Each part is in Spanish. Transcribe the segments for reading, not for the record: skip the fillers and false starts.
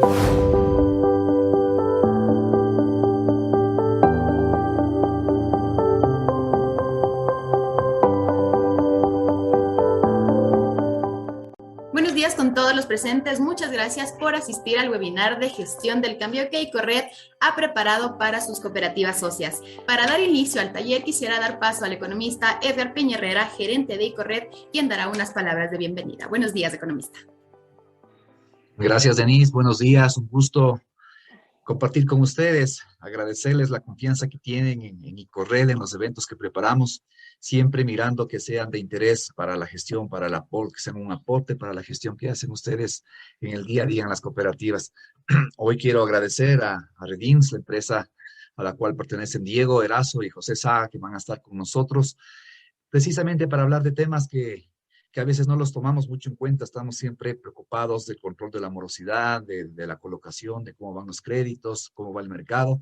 Buenos días con todos los presentes. Muchas gracias por asistir al webinar de gestión del cambio que ICORRED ha preparado para sus cooperativas socias. Para dar inicio al taller, quisiera dar paso al economista Edgar Peña Herrera, gerente de ICORRED, quien dará unas palabras de bienvenida. Buenos días, economista. Gracias, Denise. Buenos días. Un gusto compartir con ustedes, agradecerles la confianza que tienen en ICORRED, en los eventos que preparamos, siempre mirando que sean de interés para la gestión, para el aporte, que sean un aporte para la gestión que hacen ustedes en el día a día en las cooperativas. Hoy quiero agradecer a Redins, la empresa a la cual pertenecen Diego Erazo y José Saga, que van a estar con nosotros, precisamente para hablar de temas que a veces no los tomamos mucho en cuenta. Estamos siempre preocupados del control de la morosidad, de la colocación, de cómo van los créditos, cómo va el mercado,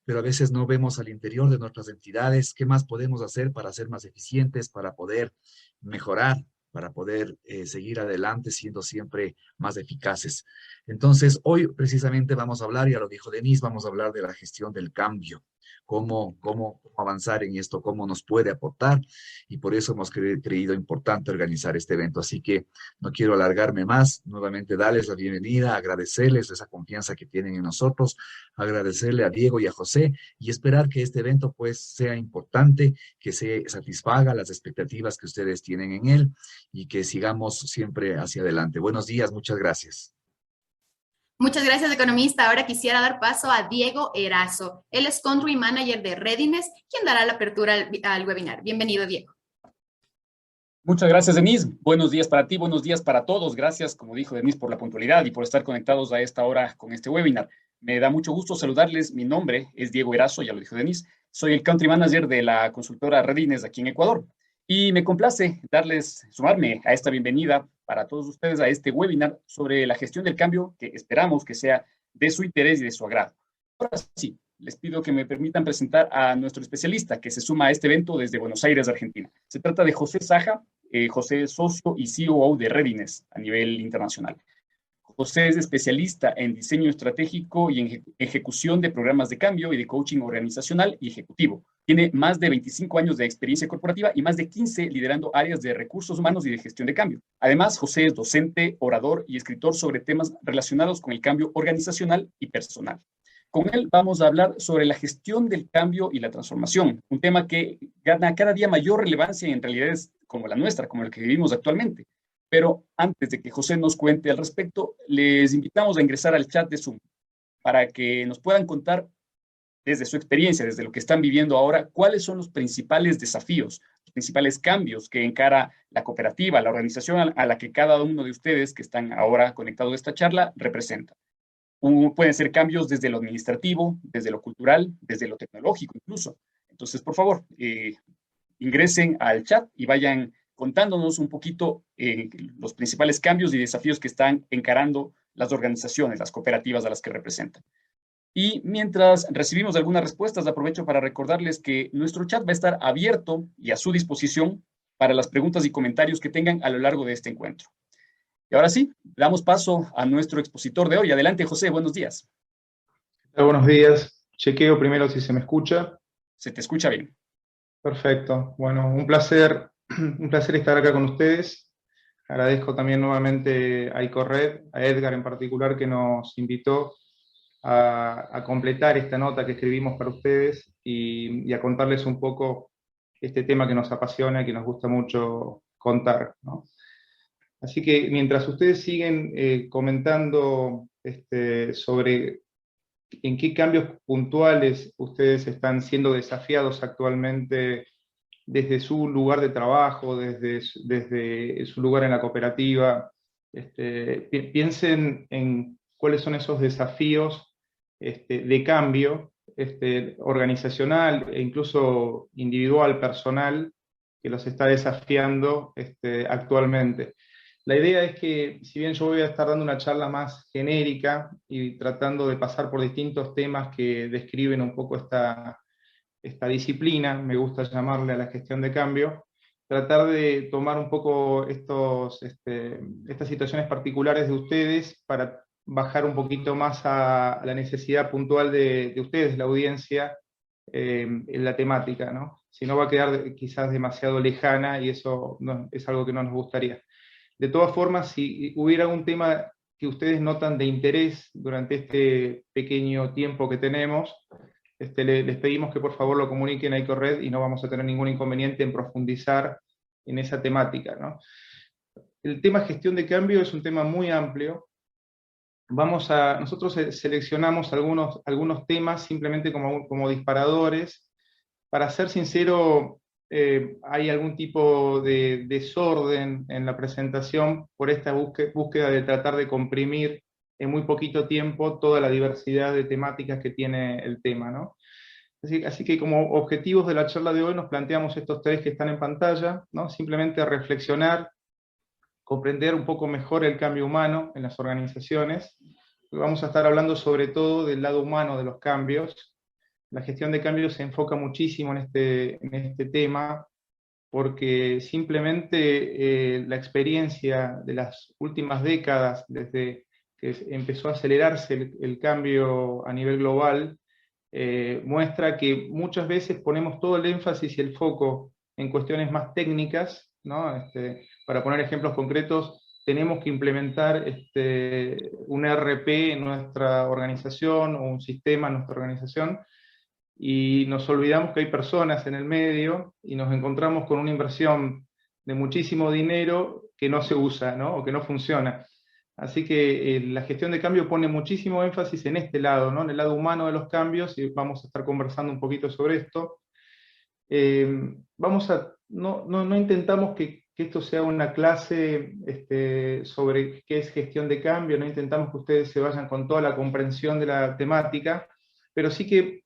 pero a veces no vemos al interior de nuestras entidades qué más podemos hacer para ser más eficientes, para poder mejorar, para poder seguir adelante siendo siempre más eficaces. Entonces, hoy precisamente vamos a hablar, ya lo dijo Denise, vamos a hablar de la gestión del cambio. Cómo avanzar en esto, cómo nos puede aportar, y por eso hemos creído importante organizar este evento. Así que no quiero alargarme más, nuevamente darles la bienvenida, agradecerles esa confianza que tienen en nosotros, agradecerle a Diego y a José, y esperar que este evento pues sea importante, que se satisfaga las expectativas que ustedes tienen en él, y que sigamos siempre hacia adelante. Buenos días, muchas gracias. Muchas gracias, economista. Ahora quisiera dar paso a Diego Erazo. Él es Country Manager de Readiness, quien dará la apertura al webinar. Bienvenido, Diego. Muchas gracias, Denise. Buenos días para ti, buenos días para todos. Gracias, como dijo Denise, por la puntualidad y por estar conectados a esta hora con este webinar. Me da mucho gusto saludarles. Mi nombre es Diego Erazo, ya lo dijo Denise. Soy el Country Manager de la consultora Readiness aquí en Ecuador. Y me complace sumarme a esta bienvenida para todos ustedes a este webinar sobre la gestión del cambio, que esperamos que sea de su interés y de su agrado. Ahora sí, les pido que me permitan presentar a nuestro especialista que se suma a este evento desde Buenos Aires, Argentina. Se trata de José Saja. José es socio y CEO de Readiness a nivel internacional. José es especialista en diseño estratégico y en ejecución de programas de cambio y de coaching organizacional y ejecutivo. Tiene más de 25 años de experiencia corporativa y más de 15 liderando áreas de recursos humanos y de gestión de cambio. Además, José es docente, orador y escritor sobre temas relacionados con el cambio organizacional y personal. Con él vamos a hablar sobre la gestión del cambio y la transformación, un tema que gana cada día mayor relevancia en realidades como la nuestra, como el que vivimos actualmente. Pero antes de que José nos cuente al respecto, les invitamos a ingresar al chat de Zoom para que nos puedan contar desde su experiencia, desde lo que están viviendo ahora, cuáles son los principales desafíos, los principales cambios que encara la cooperativa, la organización a la que cada uno de ustedes que están ahora conectados a esta charla representa. Pueden ser cambios desde lo administrativo, desde lo cultural, desde lo tecnológico incluso. Entonces, por favor, ingresen al chat y vayan contándonos un poquito los principales cambios y desafíos que están encarando las organizaciones, las cooperativas a las que representan. Y mientras recibimos algunas respuestas, aprovecho para recordarles que nuestro chat va a estar abierto y a su disposición para las preguntas y comentarios que tengan a lo largo de este encuentro. Y ahora sí, damos paso a nuestro expositor de hoy. Adelante, José, buenos días. Buenos días. Chequeo primero si se me escucha. Se te escucha bien. Perfecto. Bueno, un placer estar acá con ustedes. Agradezco también nuevamente a ICORRED, a Edgar en particular, que nos invitó a completar esta nota que escribimos para ustedes y a contarles un poco este tema que nos apasiona y que nos gusta mucho contar, ¿no? Así que mientras ustedes siguen comentando sobre en qué cambios puntuales ustedes están siendo desafiados actualmente desde su lugar de trabajo, desde su lugar en la cooperativa, piensen en cuáles son esos desafíos de cambio organizacional e incluso individual, personal, que los está desafiando actualmente. La idea es que, si bien yo voy a estar dando una charla más genérica y tratando de pasar por distintos temas que describen un poco esta disciplina, me gusta llamarle a la gestión de cambio, tratar de tomar un poco estas situaciones particulares de ustedes para bajar un poquito más a la necesidad puntual de ustedes, la audiencia, en la temática, ¿no? Si no va a quedar quizás demasiado lejana y eso es algo que no nos gustaría. De todas formas, si hubiera algún tema que ustedes notan de interés durante este pequeño tiempo que tenemos, les pedimos que por favor lo comuniquen a ICORRED y no vamos a tener ningún inconveniente en profundizar en esa temática, ¿no? El tema gestión de cambio es un tema muy amplio. Nosotros seleccionamos algunos temas simplemente como disparadores. Para ser sincero, hay algún tipo de desorden en la presentación por esta búsqueda de tratar de comprimir en muy poquito tiempo toda la diversidad de temáticas que tiene el tema, ¿no? Así que como objetivos de la charla de hoy nos planteamos estos tres que están en pantalla, ¿no? Simplemente reflexionar, comprender un poco mejor el cambio humano en las organizaciones. Vamos a estar hablando sobre todo del lado humano de los cambios. La gestión de cambios se enfoca muchísimo en este tema, porque simplemente la experiencia de las últimas décadas, desde que empezó a acelerarse el cambio a nivel global, muestra que muchas veces ponemos todo el énfasis y el foco en cuestiones más técnicas, ¿no? Para poner ejemplos concretos, tenemos que implementar un ERP en nuestra organización o un sistema en nuestra organización, y nos olvidamos que hay personas en el medio y nos encontramos con una inversión de muchísimo dinero que no se usa, ¿no? O que no funciona. Así que la gestión de cambio pone muchísimo énfasis en este lado, ¿no? En el lado humano de los cambios, y vamos a estar conversando un poquito sobre esto. No intentamos que esto sea una clase sobre qué es gestión de cambio, no intentamos que ustedes se vayan con toda la comprensión de la temática, pero sí que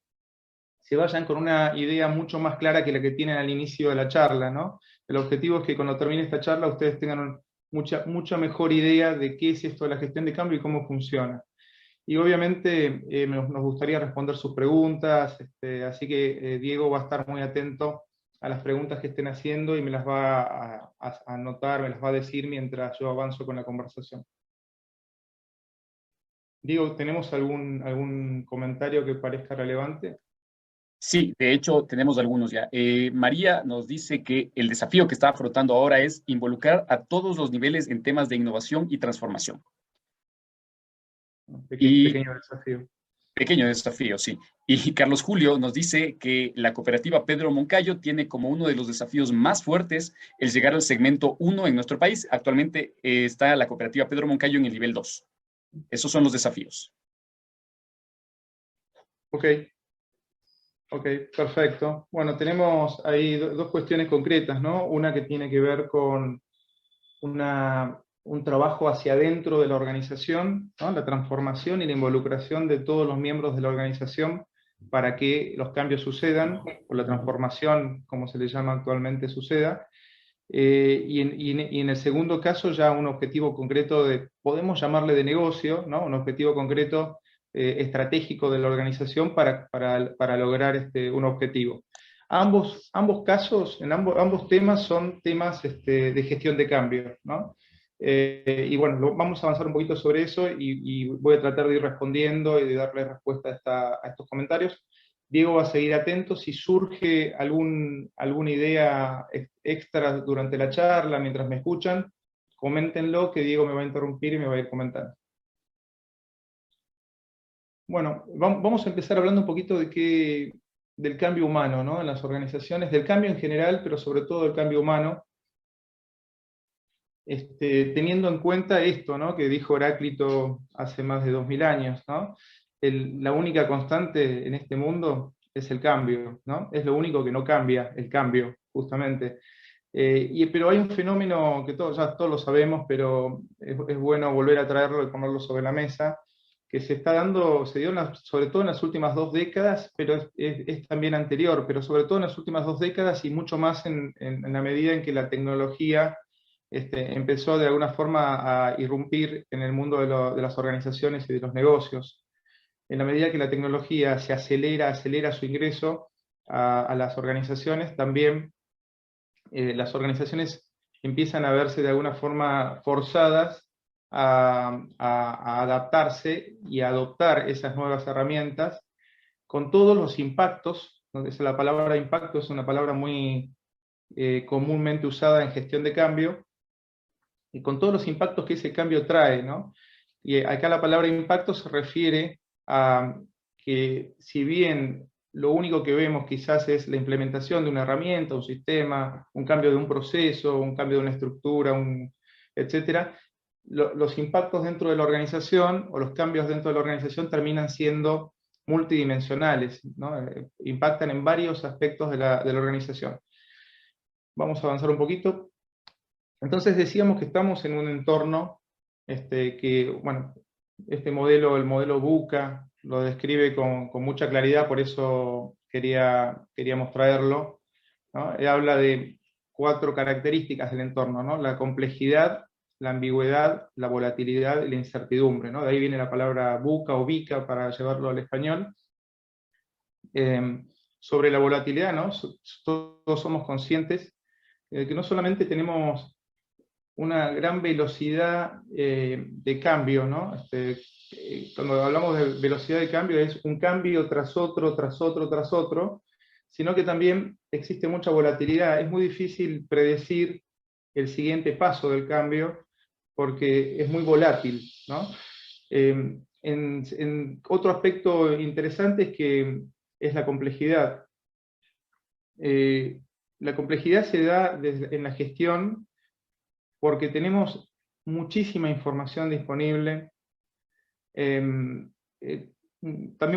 se vayan con una idea mucho más clara que la que tienen al inicio de la charla, ¿no? El objetivo es que cuando termine esta charla ustedes tengan mucha mejor idea de qué es esto de la gestión de cambio y cómo funciona. Y obviamente nos gustaría responder sus preguntas, así que Diego va a estar muy atento a las preguntas que estén haciendo y me las va a anotar, me las va a decir mientras yo avanzo con la conversación. Diego, ¿tenemos algún comentario que parezca relevante? Sí, de hecho, tenemos algunos ya. María nos dice que el desafío que está afrontando ahora es involucrar a todos los niveles en temas de innovación y transformación. Pequeño desafío. Pequeño desafío, sí. Y Carlos Julio nos dice que la cooperativa Pedro Moncayo tiene como uno de los desafíos más fuertes el llegar al segmento 1 en nuestro país. Actualmente está la cooperativa Pedro Moncayo en el nivel 2. Esos son los desafíos. Ok, perfecto. Bueno, tenemos ahí dos cuestiones concretas, ¿no? Una que tiene que ver con un trabajo hacia adentro de la organización, ¿no? La transformación y la involucración de todos los miembros de la organización para que los cambios sucedan, o la transformación, como se le llama actualmente, suceda. Y en el segundo caso ya un objetivo concreto podemos llamarle de negocio, ¿no? Un objetivo concreto estratégico de la organización para lograr un objetivo. Ambos casos, ambos temas son temas de gestión de cambio, ¿no? Y bueno, vamos a avanzar un poquito sobre eso y voy a tratar de ir respondiendo y de darle respuesta a estos comentarios. Diego va a seguir atento. Si surge alguna idea extra durante la charla, mientras me escuchan, coméntenlo, que Diego me va a interrumpir y me va a ir comentando. Bueno, vamos a empezar hablando un poquito del cambio humano, ¿no? En las organizaciones, del cambio en general, pero sobre todo del cambio humano, teniendo en cuenta esto, ¿no? Que dijo Heráclito hace más de 2000 años, ¿no? La única constante en este mundo es el cambio, ¿no? Es lo único que no cambia, el cambio, justamente. Pero hay un fenómeno que ya todos lo sabemos, pero es bueno volver a traerlo y ponerlo sobre la mesa, que se dio sobre todo en las últimas 2 décadas, pero es también anterior, pero sobre todo en las últimas 2 décadas y mucho más en la medida en que la tecnología empezó de alguna forma a irrumpir en el mundo de las organizaciones y de los negocios. En la medida que la tecnología se acelera su ingreso a las organizaciones, también las organizaciones empiezan a verse de alguna forma forzadas a adaptarse y a adoptar esas nuevas herramientas con todos los impactos. Entonces, la palabra impacto es una palabra muy comúnmente usada en gestión de cambio, y con todos los impactos que ese cambio trae, ¿no? Y acá la palabra impacto se refiere a que, si bien lo único que vemos quizás es la implementación de una herramienta, un sistema, un cambio de un proceso, un cambio de una estructura, etcétera, los impactos dentro de la organización o los cambios dentro de la organización terminan siendo multidimensionales, ¿no? Impactan en varios aspectos de la organización. Vamos a avanzar un poquito. Entonces decíamos que estamos en un entorno que, bueno, este modelo, el modelo VUCA, lo describe con mucha claridad, por eso queríamos traerlo, ¿no? Habla de 4 características del entorno, ¿no? La complejidad, la ambigüedad, la volatilidad y la incertidumbre, ¿no? De ahí viene la palabra VUCA o VICA para llevarlo al español. Sobre la volatilidad, ¿no? Todos somos conscientes de que no solamente tenemos una gran velocidad de cambio, ¿no? Cuando hablamos de velocidad de cambio es un cambio tras otro, tras otro, tras otro, sino que también existe mucha volatilidad. Es muy difícil predecir el siguiente paso del cambio porque es muy volátil, ¿no? Otro aspecto interesante es la complejidad. La complejidad se da en la gestión porque tenemos muchísima información disponible. También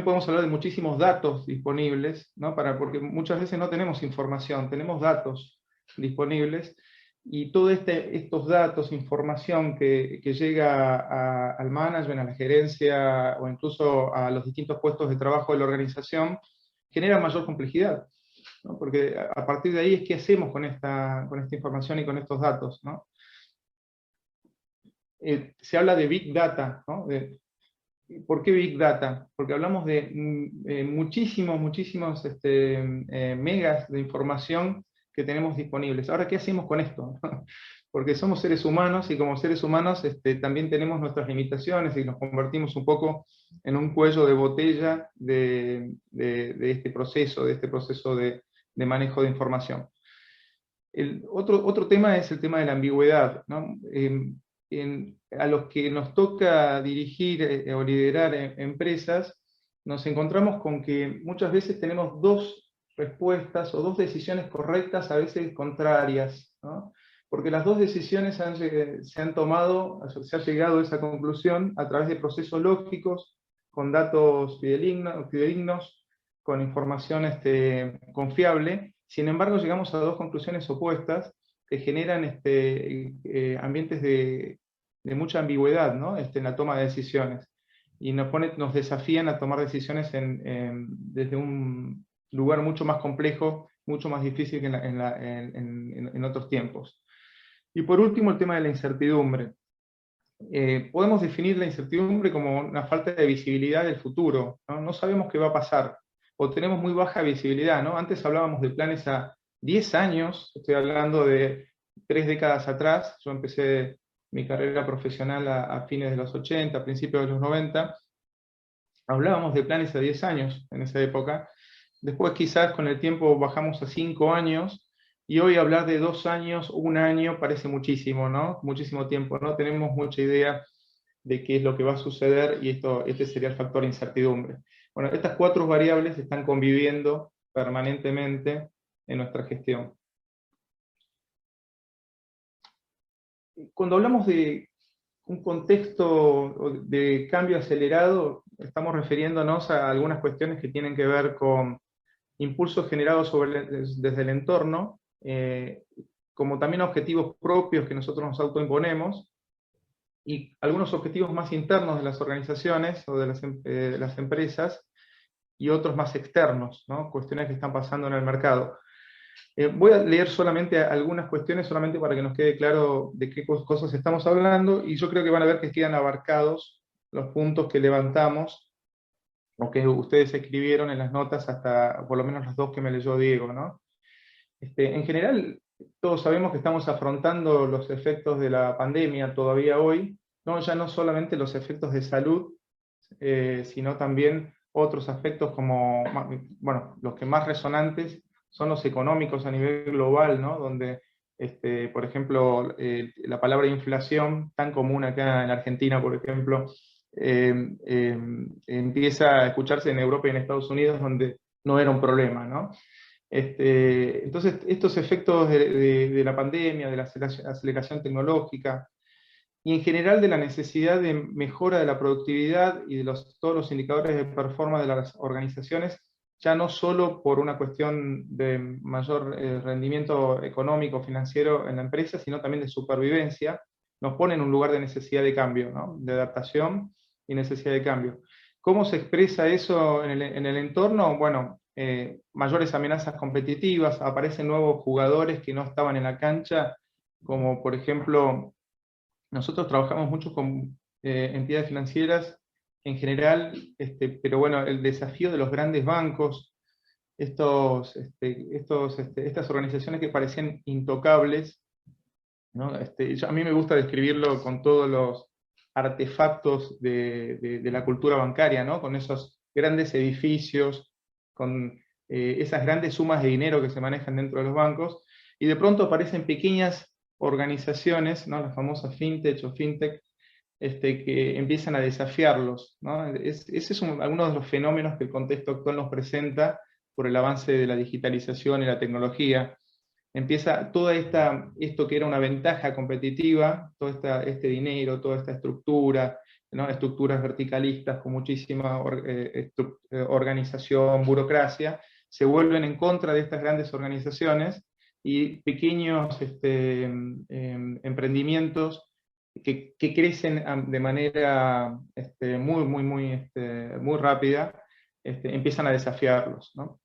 podemos hablar de muchísimos datos disponibles, ¿no? Porque muchas veces no tenemos información, tenemos datos disponibles, y todos estos datos, información que llega al management, a la gerencia, o incluso a los distintos puestos de trabajo de la organización, genera mayor complejidad, ¿no? Porque a partir de ahí es qué hacemos con esta información y con estos datos, ¿no? Se habla de Big Data, ¿no? ¿Por qué Big Data? Porque hablamos de muchísimos megas de información que tenemos disponibles. Ahora, ¿qué hacemos con esto? Porque somos seres humanos, y como seres humanos también tenemos nuestras limitaciones, y nos convertimos un poco en un cuello de botella de este proceso, de manejo de información. Otro tema es el tema de la ambigüedad, ¿no? A los que nos toca dirigir o liderar empresas, nos encontramos con que muchas veces tenemos 2 respuestas o 2 decisiones correctas, a veces contrarias, ¿no? Porque las 2 decisiones se han tomado, se ha llegado a esa conclusión a través de procesos lógicos, con datos fidedignos, con información confiable. Sin embargo, llegamos a 2 conclusiones opuestas que generan ambientes de mucha ambigüedad, ¿no? En la toma de decisiones, y nos desafían a tomar decisiones desde un lugar mucho más complejo, mucho más difícil que en otros tiempos. Y por último, el tema de la incertidumbre. Podemos definir la incertidumbre como una falta de visibilidad del futuro, ¿no? No sabemos qué va a pasar, o tenemos muy baja visibilidad, ¿no? Antes hablábamos de planes a 10 años, estoy hablando de 3 décadas atrás. Yo empecé mi carrera profesional a fines de los 80, principios de los 90, hablábamos de planes a 10 años en esa época. Después quizás con el tiempo bajamos a 5 años, y hoy hablar de 2 años, 1 año, parece muchísimo, ¿no? Muchísimo tiempo. No tenemos mucha idea de qué es lo que va a suceder, y este sería el factor incertidumbre. Bueno, estas 4 variables están conviviendo permanentemente en nuestra gestión. Cuando hablamos de un contexto de cambio acelerado, estamos refiriéndonos a algunas cuestiones que tienen que ver con impulsos generados desde el entorno, como también objetivos propios que nosotros nos autoimponemos, y algunos objetivos más internos de las organizaciones o de las empresas, y otros más externos, ¿no? Cuestiones que están pasando en el mercado. Voy a leer solamente algunas cuestiones, solamente para que nos quede claro de qué cosas estamos hablando, y yo creo que van a ver que quedan abarcados los puntos que levantamos, o que ustedes escribieron en las notas, hasta por lo menos las 2 que me leyó Diego, ¿no? En general, todos sabemos que estamos afrontando los efectos de la pandemia todavía hoy, no, ya no solamente los efectos de salud, sino también otros aspectos como, bueno, los que más resonantes son los económicos a nivel global, ¿no? Donde, por ejemplo, la palabra inflación, tan común acá en Argentina, por ejemplo, empieza a escucharse en Europa y en Estados Unidos, donde no era un problema, ¿no? Entonces, estos efectos de la pandemia, de la aceleración tecnológica, y en general de la necesidad de mejora de la productividad y de todos los indicadores de performance de las organizaciones, ya no solo por una cuestión de mayor rendimiento económico, financiero en la empresa, sino también de supervivencia, nos pone en un lugar de necesidad de cambio, ¿no? De adaptación y necesidad de cambio. ¿Cómo se expresa eso en el entorno? Bueno, mayores amenazas competitivas, aparecen nuevos jugadores que no estaban en la cancha, como por ejemplo, nosotros trabajamos mucho con entidades financieras en general, pero bueno, el desafío de los grandes bancos, estas organizaciones que parecían intocables, ¿no? A mí me gusta describirlo con todos los artefactos de la cultura bancaria, ¿no? Con esos grandes edificios, con esas grandes sumas de dinero que se manejan dentro de los bancos, y de pronto aparecen pequeñas organizaciones, ¿no? Las famosas fintech o fintech, que empiezan a desafiarlos, ¿no? Ese es alguno de los fenómenos que el contexto actual nos presenta por el avance de la digitalización y la tecnología. Empieza esto que era una ventaja competitiva, todo este dinero, toda esta estructura, ¿no? Estructuras verticalistas con muchísima organización, burocracia, se vuelven en contra de estas grandes organizaciones, y pequeños emprendimientos que crecen de manera muy rápida, empiezan a desafiarlos, ¿no?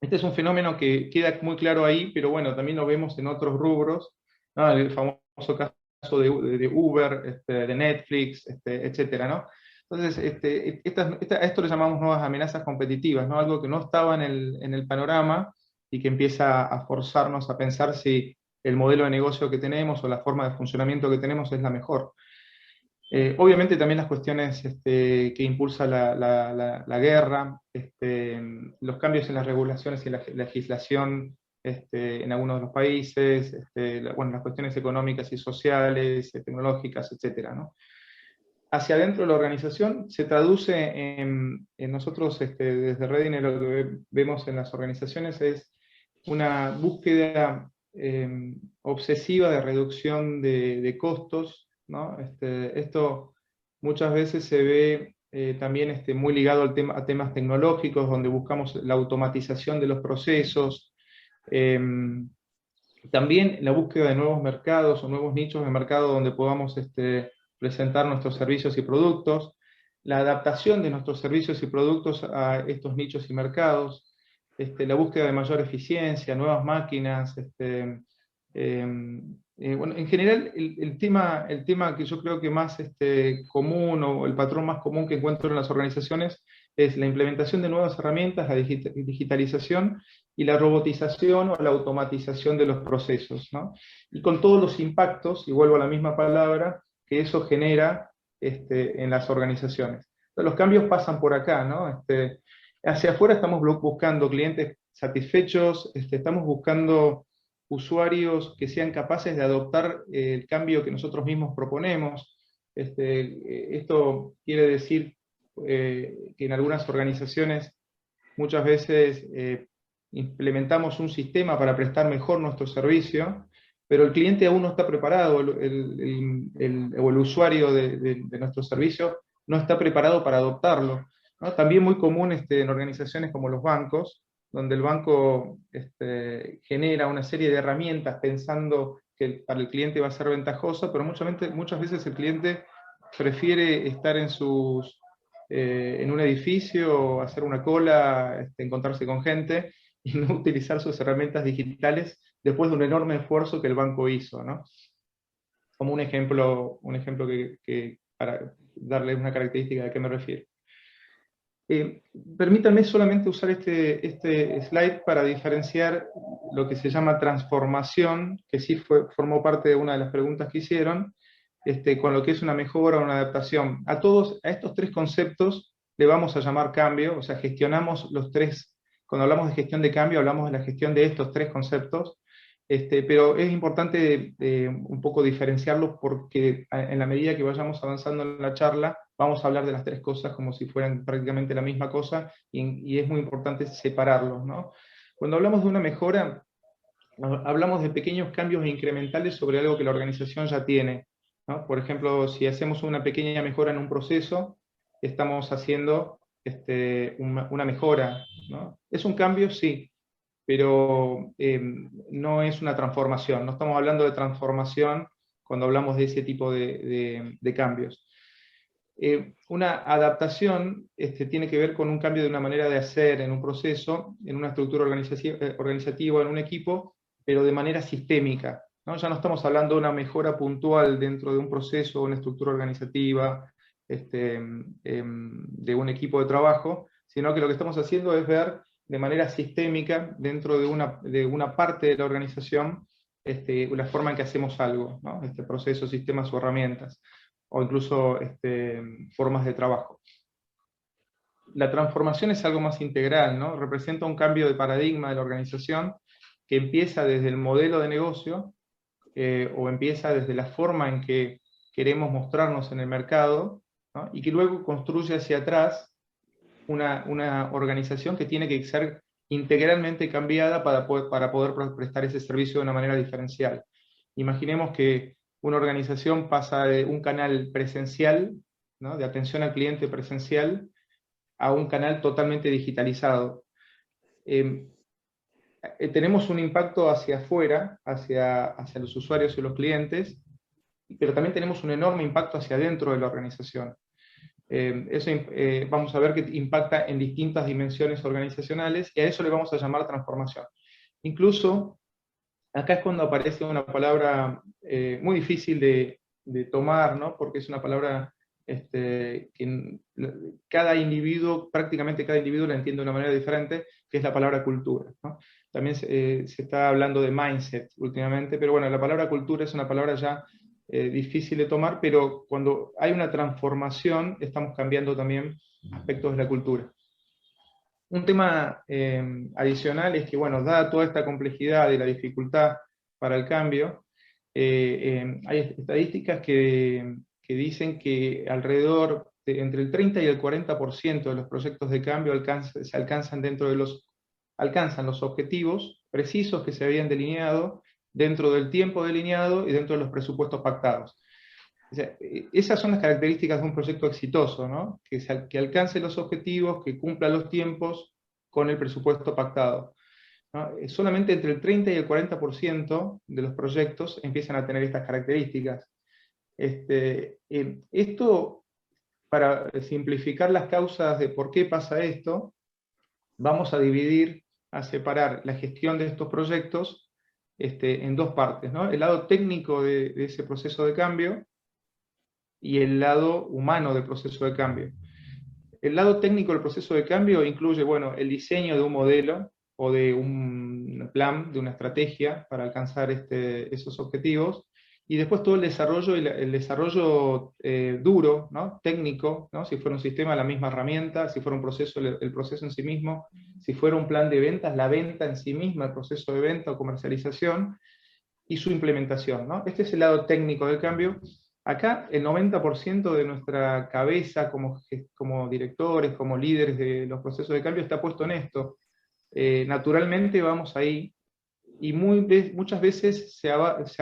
Este es un fenómeno que queda muy claro ahí, pero bueno, también lo vemos en otros rubros, ¿no? El famoso caso de Uber, de Netflix, etcétera, ¿no? Entonces, a esto le llamamos nuevas amenazas competitivas, ¿no? Algo que no estaba en el panorama y que empieza a forzarnos a pensar si el modelo de negocio que tenemos o la forma de funcionamiento que tenemos es la mejor. Obviamente también las cuestiones que impulsa la guerra, los cambios en las regulaciones y la legislación en algunos de los países, bueno, las cuestiones económicas y sociales, tecnológicas, etcétera, ¿no? Hacia adentro de la organización se traduce en nosotros, desde Redine, lo que vemos en las organizaciones es una búsqueda obsesiva de reducción de costos, ¿no? Esto muchas veces se ve también muy ligado a temas tecnológicos, donde buscamos la automatización de los procesos, también la búsqueda de nuevos mercados o nuevos nichos de mercado donde podamos presentar nuestros servicios y productos, la adaptación de nuestros servicios y productos a estos nichos y mercados, la búsqueda de mayor eficiencia, nuevas máquinas, bueno, en general el tema que yo creo que más común, o el patrón más común que encuentro en las organizaciones, es la implementación de nuevas herramientas, la digitalización y la robotización o la automatización de los procesos, ¿no? Y con todos los impactos, y vuelvo a la misma palabra, que eso genera en las organizaciones. Entonces, los cambios pasan por acá, ¿no? Hacia afuera estamos buscando clientes satisfechos, estamos buscando usuarios que sean capaces de adoptar el cambio que nosotros mismos proponemos. Esto quiere decir que en algunas organizaciones muchas veces implementamos un sistema para prestar mejor nuestro servicio, pero el cliente aún no está preparado, o el usuario de nuestro servicio no está preparado para adoptarlo, ¿no? También muy común en organizaciones como los bancos, donde el banco genera una serie de herramientas pensando que para el cliente va a ser ventajosa, pero muchas veces el cliente prefiere estar en un edificio, hacer una cola, encontrarse con gente, y no utilizar sus herramientas digitales después de un enorme esfuerzo que el banco hizo, ¿no? Como un ejemplo para darle una característica de qué me refiero. Permítanme solamente usar este slide para diferenciar lo que se llama transformación, que sí formó parte de una de las preguntas que hicieron, con lo que es una mejora o una adaptación. A estos tres conceptos le vamos a llamar cambio, o sea, gestionamos los tres, cuando hablamos de gestión de cambio, hablamos de la gestión de estos tres conceptos, pero es importante un poco diferenciarlos porque en la medida que vayamos avanzando en la charla, vamos a hablar de las tres cosas como si fueran prácticamente la misma cosa, y es muy importante separarlos, ¿no? Cuando hablamos de una mejora, hablamos de pequeños cambios incrementales sobre algo que la organización ya tiene, ¿no? Por ejemplo, si hacemos una pequeña mejora en un proceso, estamos haciendo una mejora, ¿no? ¿Es un cambio? Sí, pero no es una transformación. No estamos hablando de transformación cuando hablamos de ese tipo de cambios. Una adaptación tiene que ver con un cambio de una manera de hacer en un proceso, en una estructura organizativa, en un equipo, pero de manera sistémica, ¿no? Ya no estamos hablando de una mejora puntual dentro de un proceso o una estructura organizativa de un equipo de trabajo, sino que lo que estamos haciendo es ver de manera sistémica dentro de una parte de la organización la forma en que hacemos algo, ¿no? Procesos, sistemas o herramientas, o incluso formas de trabajo. La transformación es algo más integral, ¿no? Representa un cambio de paradigma de la organización que empieza desde el modelo de negocio o empieza desde la forma en que queremos mostrarnos en el mercado, ¿no? Y que luego construye hacia atrás una organización que tiene que ser integralmente cambiada para poder prestar ese servicio de una manera diferencial. Imaginemos que una organización pasa de un canal presencial, ¿no? De atención al cliente presencial, a un canal totalmente digitalizado. Tenemos un impacto hacia afuera, hacia los usuarios y los clientes, pero también tenemos un enorme impacto hacia adentro de la organización. Eso vamos a ver que impacta en distintas dimensiones organizacionales, y a eso le vamos a llamar transformación. Incluso, acá es cuando aparece una palabra muy difícil de tomar, ¿no? Porque es una palabra que prácticamente cada individuo la entiende de una manera diferente, que es la palabra cultura, ¿no? También se está hablando de mindset últimamente, pero bueno, la palabra cultura es una palabra ya difícil de tomar, pero cuando hay una transformación estamos cambiando también aspectos de la cultura. Un tema adicional es que, bueno, dada toda esta complejidad y la dificultad para el cambio, hay estadísticas que dicen que alrededor de entre el 30 y el 40% de los proyectos de cambio alcanzan los objetivos precisos que se habían delineado dentro del tiempo delineado y dentro de los presupuestos pactados. O sea, esas son las características de un proyecto exitoso, ¿no? Que alcance los objetivos, que cumpla los tiempos con el presupuesto pactado, ¿no? Solamente entre el 30 y el 40% de los proyectos empiezan a tener estas características. Esto, para simplificar las causas de por qué pasa esto, vamos a separar la gestión de estos proyectos en dos partes, ¿no? El lado técnico de ese proceso de cambio y el lado humano del proceso de cambio. El lado técnico del proceso de cambio incluye, bueno, el diseño de un modelo o de un plan, de una estrategia para alcanzar esos objetivos, y después todo el desarrollo duro, ¿no? Técnico, ¿no? Si fuera un sistema, la misma herramienta; si fuera un proceso, el proceso en sí mismo; si fuera un plan de ventas, la venta en sí misma, el proceso de venta o comercialización, y su implementación, ¿no? Este es el lado técnico del cambio. Acá el 90% de nuestra cabeza como directores, como líderes de los procesos de cambio está puesto en esto. Naturalmente vamos ahí, y muchas veces se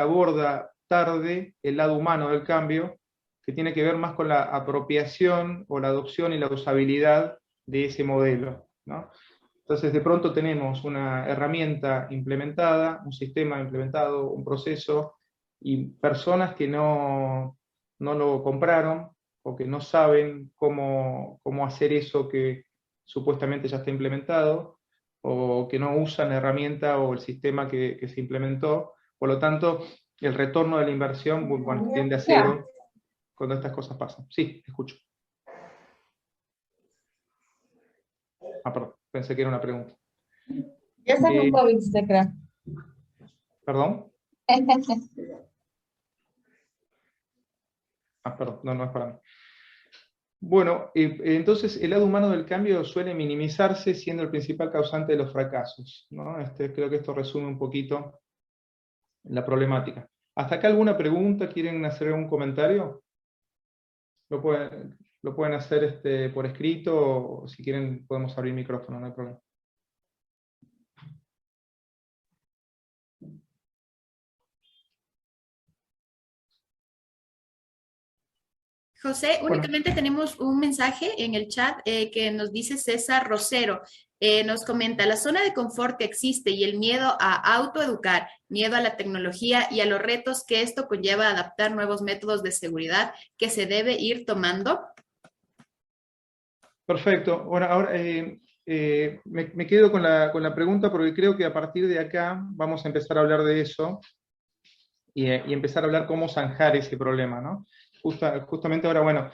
aborda tarde el lado humano del cambio, que tiene que ver más con la apropiación o la adopción y la usabilidad de ese modelo, ¿no? Entonces de pronto tenemos una herramienta implementada, un sistema implementado, un proceso, y personas que no lo compraron, o que no saben cómo hacer eso que supuestamente ya está implementado, o que no usan la herramienta o el sistema que se implementó. Por lo tanto, el retorno de la inversión, bueno, tiende a cero cuando estas cosas pasan. Sí, escucho. Perdón, pensé que era una pregunta. Ya está con COVID, se crea. ¿Perdón? Perdón, no es para mí. Bueno, entonces el lado humano del cambio suele minimizarse siendo el principal causante de los fracasos, ¿no? Creo que esto resume un poquito la problemática. ¿Hasta acá alguna pregunta? ¿Quieren hacer algún comentario? Lo pueden hacer por escrito, o si quieren podemos abrir micrófono, no hay problema. José, Bueno. únicamente tenemos un mensaje en el chat que nos dice César Rosero. Nos comenta, la zona de confort que existe y el miedo a autoeducar, miedo a la tecnología y a los retos que esto conlleva a adaptar nuevos métodos de seguridad que se debe ir tomando. Perfecto. Bueno, ahora me quedo con la pregunta porque creo que a partir de acá vamos a empezar a hablar de eso y empezar a hablar cómo zanjar ese problema, ¿no? Justamente ahora, bueno,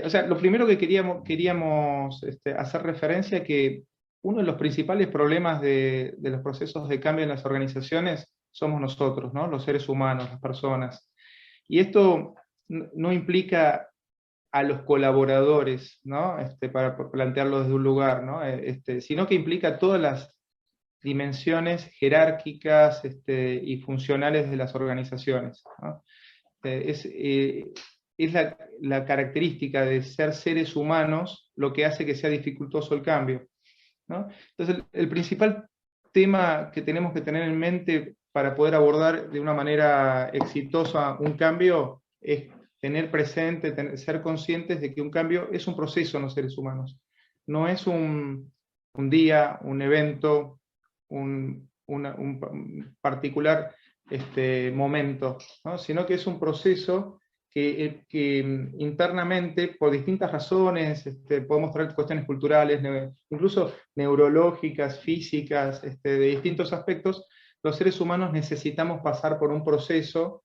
o sea, lo primero que queríamos hacer referencia a que uno de los principales problemas de los procesos de cambio en las organizaciones somos nosotros, ¿no? Los seres humanos, las personas. Y esto no implica a los colaboradores, ¿no? Para plantearlo desde un lugar, ¿no? Sino que implica todas las dimensiones jerárquicas y funcionales de las organizaciones, ¿no? Es la característica de ser seres humanos lo que hace que sea dificultoso el cambio, ¿no? Entonces, el principal tema que tenemos que tener en mente para poder abordar de una manera exitosa un cambio es tener presente, ser conscientes de que un cambio es un proceso en los seres humanos. No es un día, un evento, un particular momento, ¿no? Sino que es un proceso que internamente, por distintas razones, podemos traer cuestiones culturales, incluso neurológicas, físicas, de distintos aspectos, los seres humanos necesitamos pasar por un proceso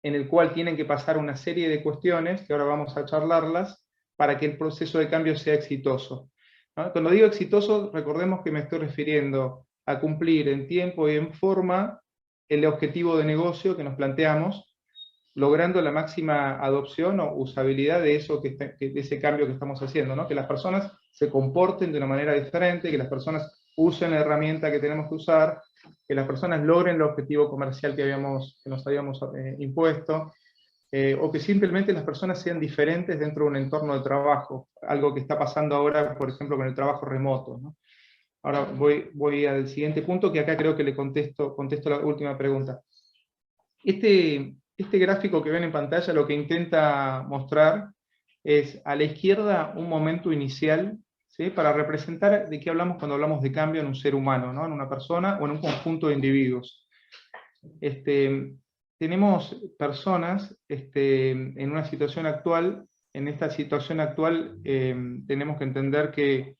en el cual tienen que pasar una serie de cuestiones, que ahora vamos a charlarlas, para que el proceso de cambio sea exitoso, ¿no? Cuando digo exitoso, recordemos que me estoy refiriendo a cumplir en tiempo y en forma el objetivo de negocio que nos planteamos, logrando la máxima adopción o usabilidad de de ese cambio que estamos haciendo, ¿no? Que las personas se comporten de una manera diferente, que las personas usen la herramienta que tenemos que usar, que las personas logren el objetivo comercial que nos habíamos impuesto, o que simplemente las personas sean diferentes dentro de un entorno de trabajo, algo que está pasando ahora, por ejemplo, con el trabajo remoto, ¿no? Ahora voy al siguiente punto, que acá creo que le contesto la última pregunta. Este gráfico que ven en pantalla lo que intenta mostrar es a la izquierda un momento inicial, ¿sí? Para representar de qué hablamos cuando hablamos de cambio en un ser humano, ¿no? En una persona o en un conjunto de individuos. Tenemos personas en una situación actual. En esta situación actual tenemos que entender que,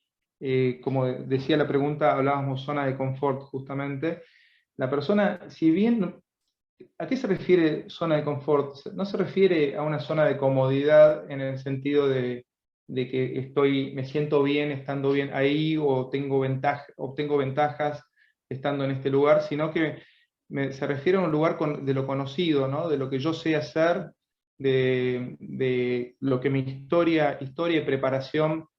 como decía la pregunta, hablábamos zona de confort justamente. La persona, si bien... ¿A qué se refiere zona de confort? No se refiere a una zona de comodidad en el sentido de que me siento bien estando bien ahí, o obtengo ventajas estando en este lugar, sino que se refiere a un lugar de lo conocido, ¿no? De lo que yo sé hacer, de lo que mi historia y preparación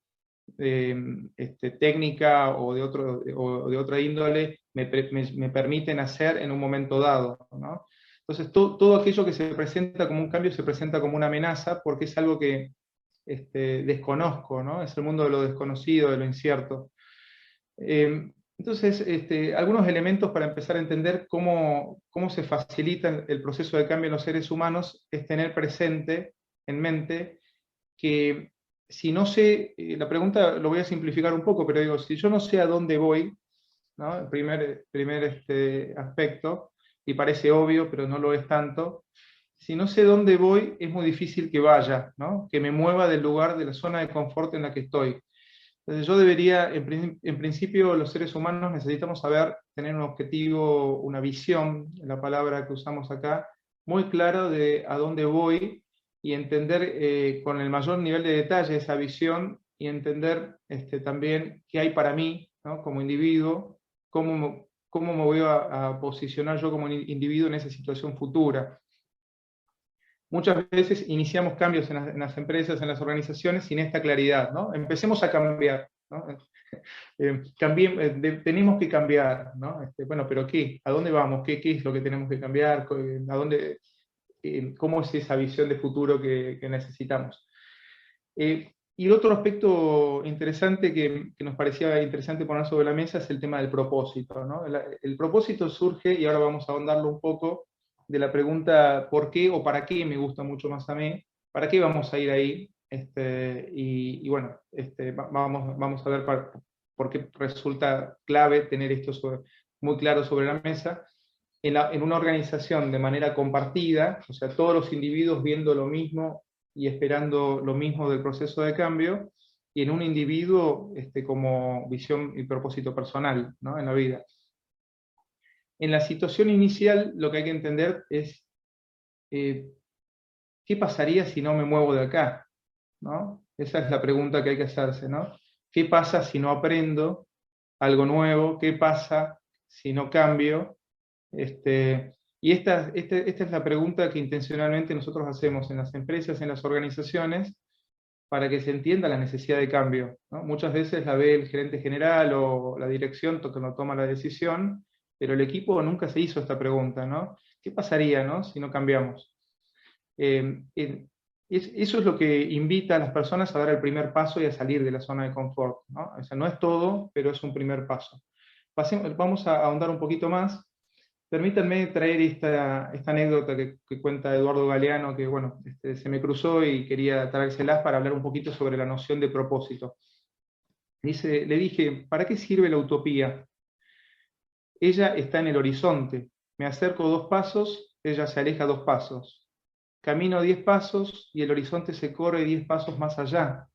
técnica o de otra índole me permiten hacer en un momento dado, ¿no? Entonces, todo aquello que se presenta como un cambio se presenta como una amenaza porque es algo que desconozco, ¿no? Es el mundo de lo desconocido, de lo incierto. Entonces, algunos elementos para empezar a entender cómo se facilita el proceso de cambio en los seres humanos es tener presente, en mente, que si no sé, la pregunta lo voy a simplificar un poco, pero digo, si yo no sé a dónde voy, ¿no? El primer aspecto, y parece obvio, pero no lo es tanto, si no sé dónde voy, es muy difícil que vaya, ¿no? Que me mueva del lugar, de la zona de confort en la que estoy. Entonces yo debería, en principio los seres humanos necesitamos tener un objetivo, una visión, la palabra que usamos acá, muy clara de a dónde voy, y entender con el mayor nivel de detalle esa visión, y entender también qué hay para mí, ¿no? Como individuo, cómo me voy a posicionar yo como individuo en esa situación futura. muchas veces iniciamos cambios en las empresas, en las organizaciones, sin esta claridad, ¿no? Empecemos a cambiar, ¿no? Tenemos que cambiar, ¿no? Bueno, pero ¿qué? ¿A dónde vamos? ¿Qué es lo que tenemos que cambiar? ¿A dónde, cómo es esa visión de futuro que necesitamos? Y otro aspecto interesante que nos parecía interesante poner sobre la mesa es el tema del propósito, ¿no? El propósito surge, y ahora vamos a ahondarlo un poco, de la pregunta ¿por qué o para qué? Me gusta mucho más a mí. ¿Para qué vamos a ir ahí? Y bueno, vamos a ver por qué resulta clave tener esto muy claro sobre la mesa. En una organización de manera compartida, o sea, todos los individuos viendo lo mismo y esperando lo mismo del proceso de cambio, y en un individuo como visión y propósito personal, ¿no? En la vida. En la situación inicial, lo que hay que entender es ¿qué pasaría si no me muevo de acá? ¿No? Esa es la pregunta que hay que hacerse, ¿no? ¿Qué pasa si no aprendo algo nuevo? ¿Qué pasa si no cambio? Y esta es la pregunta que intencionalmente nosotros hacemos en las empresas, en las organizaciones, para que se entienda la necesidad de cambio, ¿no? Muchas veces la ve el gerente general o la dirección que no toma la decisión, pero el equipo nunca se hizo esta pregunta, ¿no? ¿Qué pasaría, ¿no? Si no cambiamos? Eso es lo que invita a las personas a dar el primer paso y a salir de la zona de confort, ¿no? O sea, no es todo, pero es un primer paso. Vamos a ahondar un poquito más. Permítanme traer esta anécdota que cuenta Eduardo Galeano, que bueno, se me cruzó y quería traérselas para hablar un poquito sobre la noción de propósito. Le dije, ¿para qué sirve la utopía? Ella está en el horizonte. Me acerco 2 pasos, ella se aleja 2 pasos. Camino 10 pasos y el horizonte se corre 10 pasos más allá.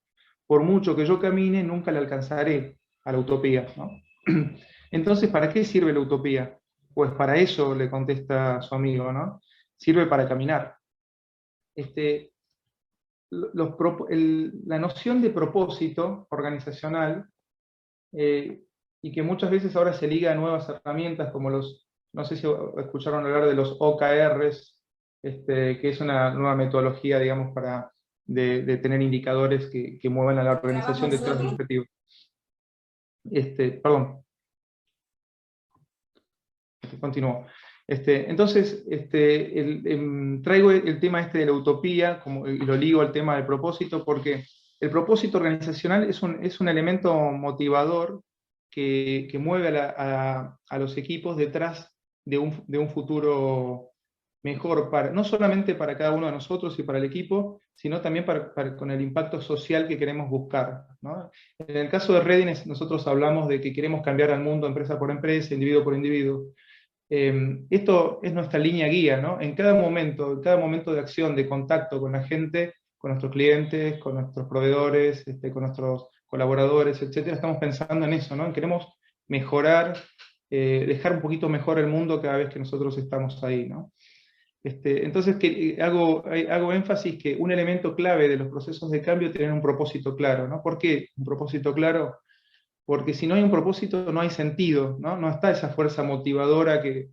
Por mucho que yo camine, nunca le alcanzaré a la utopía, ¿no? Entonces, ¿para qué sirve la utopía? Pues para eso, le contesta su amigo, ¿no? Sirve para caminar. La noción de propósito organizacional, y que muchas veces ahora se liga a nuevas herramientas como no sé si escucharon hablar de los OKRs, que es una nueva metodología, digamos, de tener indicadores que muevan a la organización detrás del objetivo. Perdón. Continúo. Entonces, traigo el tema de la utopía y lo ligo al tema del propósito, porque el propósito organizacional es un elemento motivador que mueve a los equipos detrás de un futuro mejor, no solamente para cada uno de nosotros y para el equipo, sino también con el impacto social que queremos buscar, ¿no? En el caso de Readiness, nosotros hablamos de que queremos cambiar al mundo empresa por empresa, individuo por individuo. Esto es nuestra línea guía, ¿no? En cada momento de acción, de contacto con la gente, con nuestros clientes, con nuestros proveedores, con nuestros colaboradores, etcétera, estamos pensando en eso, ¿no? Queremos mejorar, dejar un poquito mejor el mundo cada vez que nosotros estamos ahí, ¿no? Entonces hago énfasis que un elemento clave de los procesos de cambio es tener un propósito claro, ¿no? ¿Por qué un propósito claro? Porque si no hay un propósito no hay sentido, ¿no? No está esa fuerza motivadora que,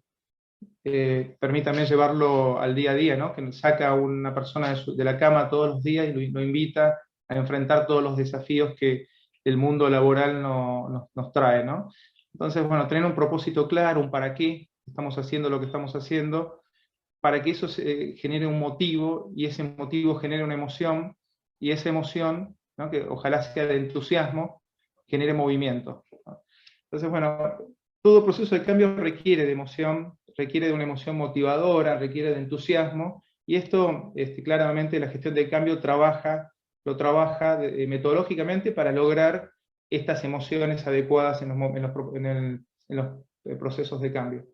permítame llevarlo al día a día, ¿no? Que saca a una persona de la cama todos los días y lo invita a enfrentar todos los desafíos que el mundo laboral nos trae, ¿no? Entonces, bueno, tener un propósito claro, un para qué estamos haciendo lo que estamos haciendo, para que eso genere un motivo, y ese motivo genere una emoción, y esa emoción, ¿no? Que ojalá sea de entusiasmo, genere movimiento, ¿no? Entonces, bueno, todo proceso de cambio requiere de emoción, requiere de una emoción motivadora, requiere de entusiasmo, y esto claramente la gestión de cambio lo trabaja metodológicamente para lograr estas emociones adecuadas en los procesos de cambio.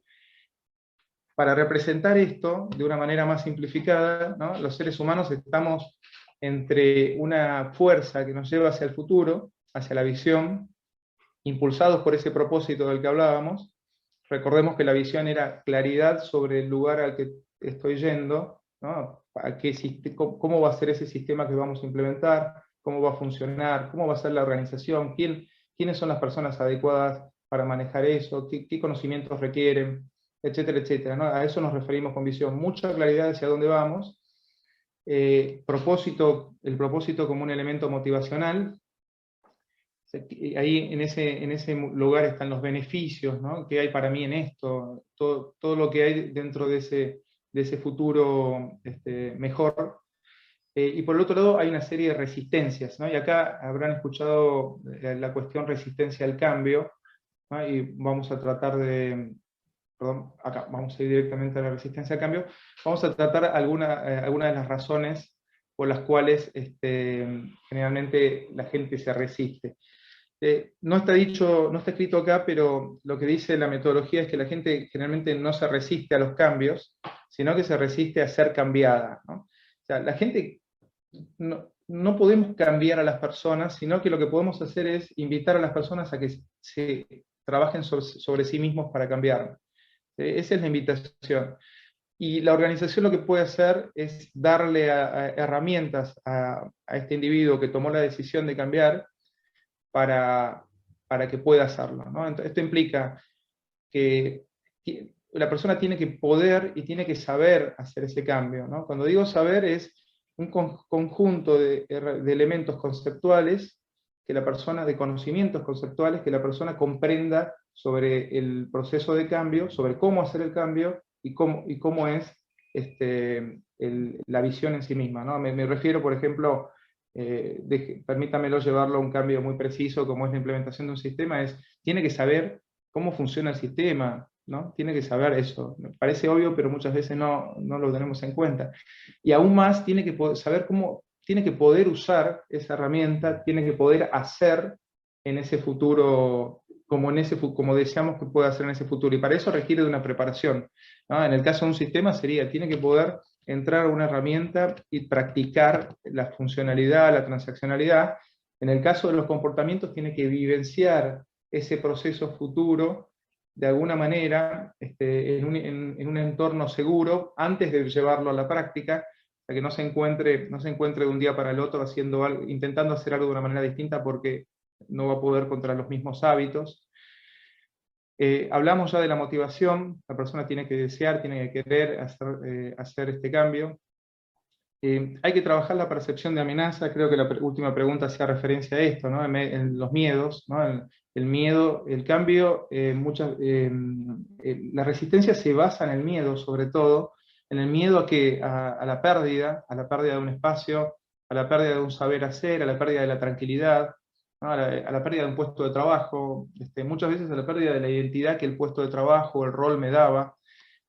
Para representar esto de una manera más simplificada, ¿no? Los seres humanos estamos entre una fuerza que nos lleva hacia el futuro, hacia la visión, impulsados por ese propósito del que hablábamos. Recordemos que la visión era claridad sobre el lugar al que estoy yendo, ¿no? ¿Cómo va a ser ese sistema que vamos a implementar? ¿Cómo va a funcionar? ¿Cómo va a ser la organización? ¿Quiénes son las personas adecuadas para manejar eso? ¿Qué conocimientos requieren? Etcétera, etcétera, ¿no? A eso nos referimos con visión. Mucha claridad hacia dónde vamos, el propósito como un elemento motivacional. Ahí en ese lugar están los beneficios, ¿no? ¿Qué hay para mí en esto? Todo lo que hay dentro de ese futuro mejor. Y por el otro lado hay una serie de resistencias, ¿no? Y acá habrán escuchado la cuestión resistencia al cambio, ¿no? Y vamos a tratar de... Perdón, acá vamos a ir directamente a la resistencia al cambio. Vamos a tratar algunas de las razones por las cuales generalmente la gente se resiste. No está escrito acá, pero lo que dice la metodología es que la gente generalmente no se resiste a los cambios, sino que se resiste a ser cambiada, ¿no? O sea, la gente, no podemos cambiar a las personas, sino que lo que podemos hacer es invitar a las personas a que se trabajen sobre sí mismos para cambiar. Esa es la invitación. Y la organización lo que puede hacer es darle herramientas a este individuo que tomó la decisión de cambiar para que pueda hacerlo, ¿no? Entonces, esto implica que la persona tiene que poder y tiene que saber hacer ese cambio, ¿no? Cuando digo saber es un conjunto de elementos conceptuales, de conocimientos conceptuales, que la persona comprenda sobre el proceso de cambio, sobre cómo hacer el cambio y cómo es la visión en sí misma, ¿no? Me refiero, por ejemplo, permítamelo llevarlo a un cambio muy preciso, como es la implementación de un sistema, tiene que saber cómo funciona el sistema, ¿no? Tiene que saber eso. Me parece obvio, pero muchas veces no lo tenemos en cuenta. Y aún más, tiene que saber tiene que poder usar esa herramienta, tiene que poder hacer en ese futuro, como deseamos que pueda hacer en ese futuro. Y para eso requiere de una preparación, ¿no? En el caso de un sistema tiene que poder entrar a una herramienta y practicar la funcionalidad, la transaccionalidad. En el caso de los comportamientos, tiene que vivenciar ese proceso futuro de alguna manera en un entorno seguro antes de llevarlo a la práctica, para que no se encuentre de un día para el otro intentando hacer algo de una manera distinta porque no va a poder contra los mismos hábitos. Hablamos ya de la motivación, la persona tiene que desear, tiene que querer hacer este cambio. Hay que trabajar la percepción de amenaza, creo que la última pregunta hacía referencia a esto, ¿no? En los miedos, ¿no? El miedo, el cambio, la resistencia se basa en el miedo, sobre todo, en el miedo a la pérdida de un espacio, a la pérdida de un saber hacer, a la pérdida de la tranquilidad, ¿no? A la pérdida de un puesto de trabajo, muchas veces a la pérdida de la identidad que el puesto de trabajo, el rol me daba.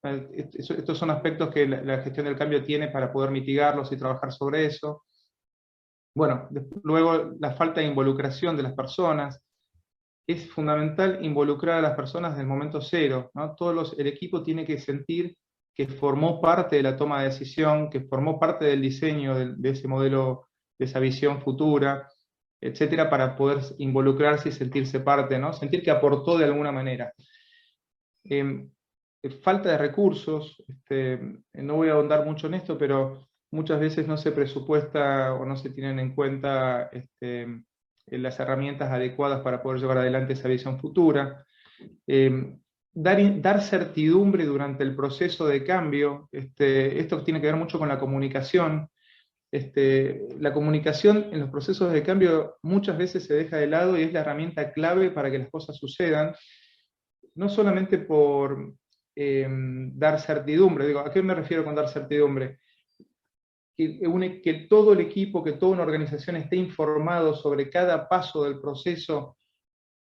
Estos son aspectos que la gestión del cambio tiene para poder mitigarlos y trabajar sobre eso. Bueno, luego la falta de involucración de las personas. Es fundamental involucrar a las personas desde el momento cero, ¿no? El equipo tiene que sentir que formó parte de la toma de decisión, que formó parte del diseño de ese modelo, de esa visión futura, etcétera, para poder involucrarse y sentirse parte, ¿no? Sentir que aportó de alguna manera. Falta de recursos, no voy a ahondar mucho en esto, pero muchas veces no se presupuesta o no se tienen en cuenta las herramientas adecuadas para poder llevar adelante esa visión futura. Dar certidumbre durante el proceso de cambio, esto tiene que ver mucho con la comunicación. La comunicación en los procesos de cambio muchas veces se deja de lado y es la herramienta clave para que las cosas sucedan, no solamente por dar certidumbre. Digo, ¿a qué me refiero con dar certidumbre? Que todo el equipo, que toda una organización esté informado sobre cada paso del proceso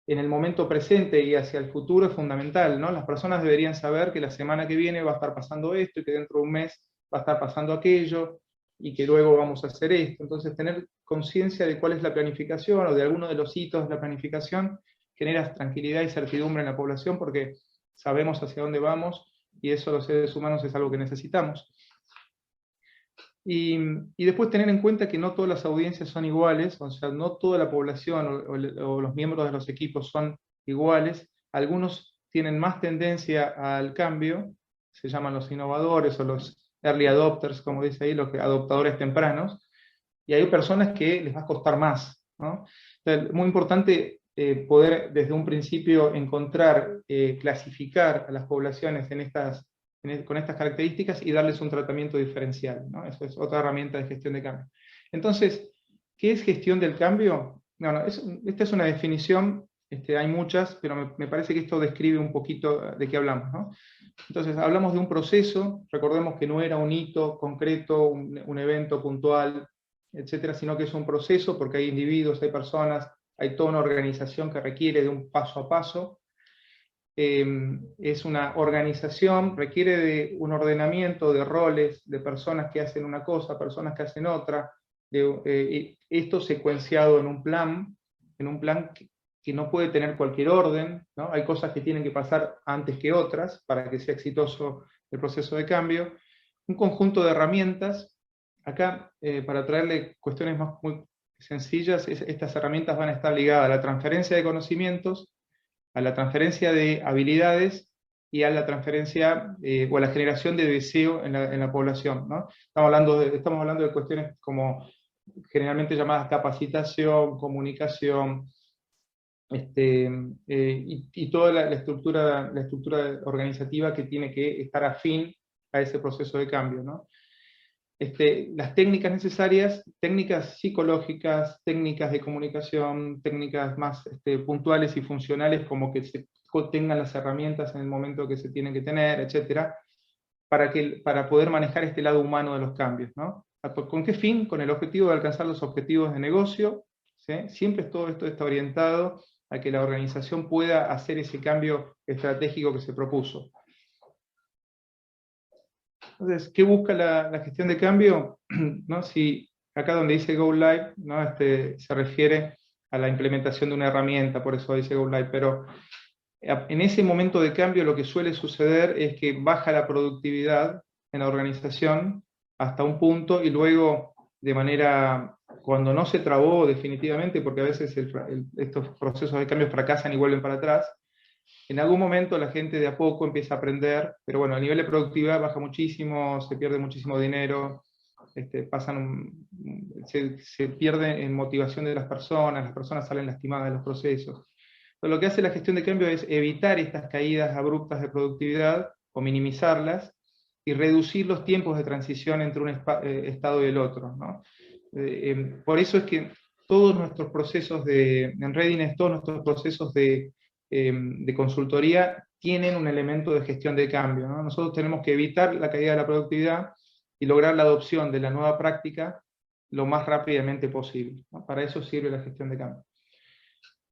en el momento presente y hacia el futuro es fundamental, ¿no? Las personas deberían saber que la semana que viene va a estar pasando esto y que dentro de un mes va a estar pasando aquello y que luego vamos a hacer esto. Entonces tener conciencia de cuál es la planificación o de alguno de los hitos de la planificación genera tranquilidad y certidumbre en la población porque sabemos hacia dónde vamos, y eso los seres humanos es algo que necesitamos. Y después tener en cuenta que no todas las audiencias son iguales, o sea, no toda la población o los miembros de los equipos son iguales. Algunos tienen más tendencia al cambio, se llaman los innovadores o los early adopters, como dice ahí, los adoptadores tempranos, y hay personas que les va a costar más, ¿no? Entonces, muy importante poder desde un principio encontrar, clasificar a las poblaciones en con estas características y darles un tratamiento diferencial, ¿no? Eso es otra herramienta de gestión de cambio. Entonces, ¿qué es gestión del cambio? Esta es una definición, hay muchas, pero me parece que esto describe un poquito de qué hablamos, ¿no? Entonces, hablamos de un proceso, recordemos que no era un hito concreto, un evento puntual, etcétera, sino que es un proceso porque hay individuos, hay personas, hay toda una organización que requiere de un paso a paso. Es una organización, requiere de un ordenamiento de roles, de personas que hacen una cosa, personas que hacen otra, esto secuenciado en un plan que no puede tener cualquier orden, ¿no? Hay cosas que tienen que pasar antes que otras para que sea exitoso el proceso de cambio. Un conjunto de herramientas, acá para traerle cuestiones muy sencillas, estas herramientas van a estar ligadas a la transferencia de conocimientos, a la transferencia de habilidades y a la transferencia o a la generación de deseo en la población, ¿no? Estamos hablando de cuestiones como generalmente llamadas capacitación, comunicación, y toda la estructura organizativa que tiene que estar afín a ese proceso de cambio, ¿no? Las técnicas necesarias, técnicas psicológicas, técnicas de comunicación, técnicas más puntuales y funcionales, como que se tengan las herramientas en el momento que se tienen que tener, etcétera, para poder manejar este lado humano de los cambios, ¿no? ¿Con qué fin? Con el objetivo de alcanzar los objetivos de negocio, ¿sí? Siempre todo esto está orientado a que la organización pueda hacer ese cambio estratégico que se propuso. Entonces, ¿qué busca la gestión de cambio? ¿No? Si acá donde dice Go Live, ¿no? Se refiere a la implementación de una herramienta, por eso dice Go Live, pero en ese momento de cambio lo que suele suceder es que baja la productividad en la organización hasta un punto y luego de manera, cuando no se trabó definitivamente, porque a veces estos procesos de cambio fracasan y vuelven para atrás, en algún momento la gente de a poco empieza a aprender, pero bueno, el nivel de productividad baja muchísimo, se pierde muchísimo dinero, se pierde en motivación de las personas salen lastimadas de los procesos. Pero lo que hace la gestión de cambio es evitar estas caídas abruptas de productividad o minimizarlas y reducir los tiempos de transición entre un estado y el otro, ¿no? Por eso es que todos nuestros procesos en Readiness, todos nuestros procesos de consultoría tienen un elemento de gestión de cambio, ¿no? Nosotros tenemos que evitar la caída de la productividad y lograr la adopción de la nueva práctica lo más rápidamente posible, ¿no? Para eso sirve la gestión de cambio.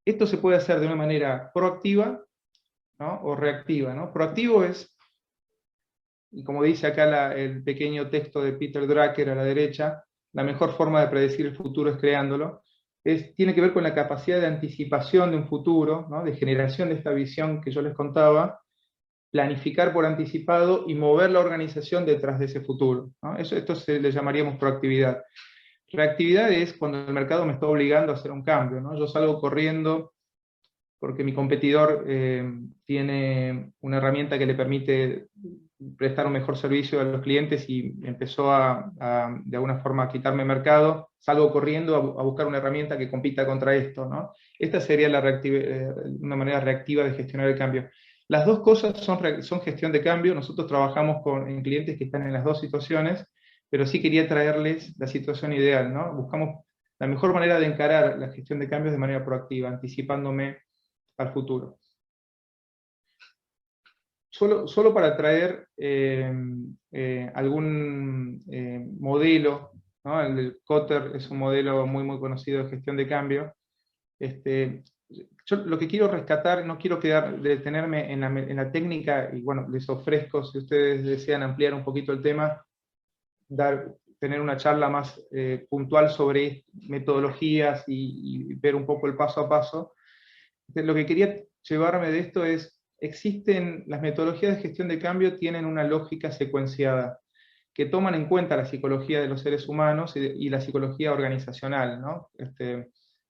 Esto se puede hacer de una manera proactiva, ¿no? O reactiva, ¿no? Proactivo es, y como dice acá el pequeño texto de Peter Drucker a la derecha, la mejor forma de predecir el futuro es creándolo. Tiene que ver con la capacidad de anticipación de un futuro, ¿no? De generación de esta visión que yo les contaba, planificar por anticipado y mover la organización detrás de ese futuro, ¿no? Esto le llamaríamos proactividad. Reactividad es cuando el mercado me está obligando a hacer un cambio, ¿no? Yo salgo corriendo porque mi competidor tiene una herramienta que le permite prestar un mejor servicio a los clientes y empezó de alguna forma a quitarme mercado, salgo corriendo a buscar una herramienta que compita contra esto, ¿no? Esta sería una manera reactiva de gestionar el cambio. Las dos cosas son gestión de cambio. Nosotros trabajamos en clientes que están en las dos situaciones, pero sí quería traerles la situación ideal, ¿no? Buscamos la mejor manera de encarar la gestión de cambios de manera proactiva, anticipándome al futuro. Solo para traer algún modelo, ¿no? El Kotter es un modelo muy conocido de gestión de cambio. Yo lo que quiero rescatar, no quiero detenerme en la técnica, y bueno, les ofrezco, si ustedes desean ampliar un poquito el tema, tener una charla más puntual sobre metodologías y ver un poco el paso a paso. Lo que quería llevarme de esto es, las metodologías de gestión de cambio tienen una lógica secuenciada, que toman en cuenta la psicología de los seres humanos y la psicología organizacional, ¿no?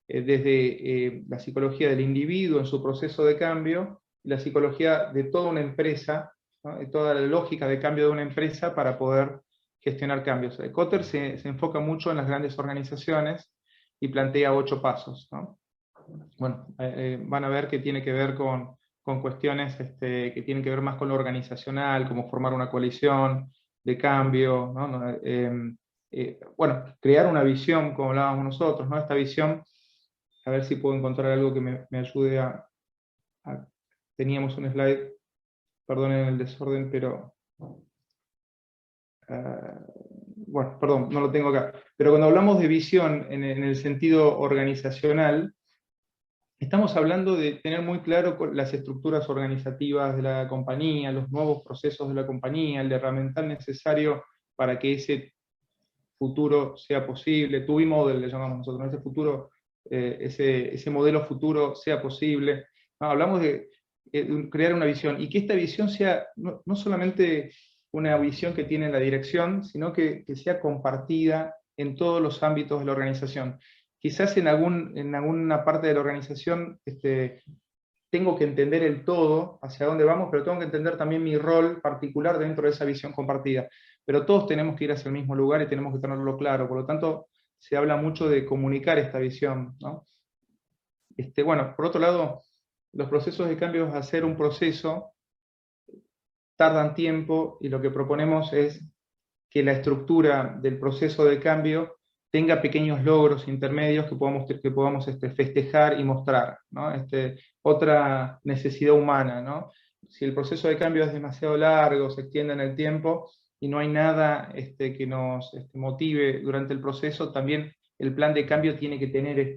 Desde la psicología del individuo en su proceso de cambio, la psicología de toda una empresa, ¿no? Toda la lógica de cambio de una empresa para poder gestionar cambios. Kotter se enfoca mucho en las grandes organizaciones y plantea 8 pasos, ¿no? Bueno, van a ver que tiene que ver con con cuestiones que tienen que ver más con lo organizacional, como formar una coalición de cambio, ¿no? Bueno, crear una visión, como hablábamos nosotros, ¿no? Esta visión, a ver si puedo encontrar algo que me ayude teníamos un slide, perdonen el desorden, pero... bueno, perdón, no lo tengo acá. Pero cuando hablamos de visión en el sentido organizacional, estamos hablando de tener muy claro las estructuras organizativas de la compañía, los nuevos procesos de la compañía, el herramental necesario para que ese futuro sea posible, tu model le llamamos nosotros, ese futuro, ese modelo futuro sea posible. No, hablamos de crear una visión, y que esta visión sea no solamente una visión que tiene la dirección, sino que sea compartida en todos los ámbitos de la organización. Quizás en alguna parte de la organización tengo que entender el todo, hacia dónde vamos, pero tengo que entender también mi rol particular dentro de esa visión compartida. Pero todos tenemos que ir hacia el mismo lugar y tenemos que tenerlo claro. Por lo tanto, se habla mucho de comunicar esta visión, ¿no? Bueno, por otro lado, los procesos de cambio, hacer un proceso, tardan tiempo, y lo que proponemos es que la estructura del proceso de cambio tenga pequeños logros intermedios que podamos festejar y mostrar, ¿no? Otra necesidad humana, ¿no? Si el proceso de cambio es demasiado largo, se extiende en el tiempo, y no hay nada que nos motive durante el proceso, también el plan de cambio tiene que tener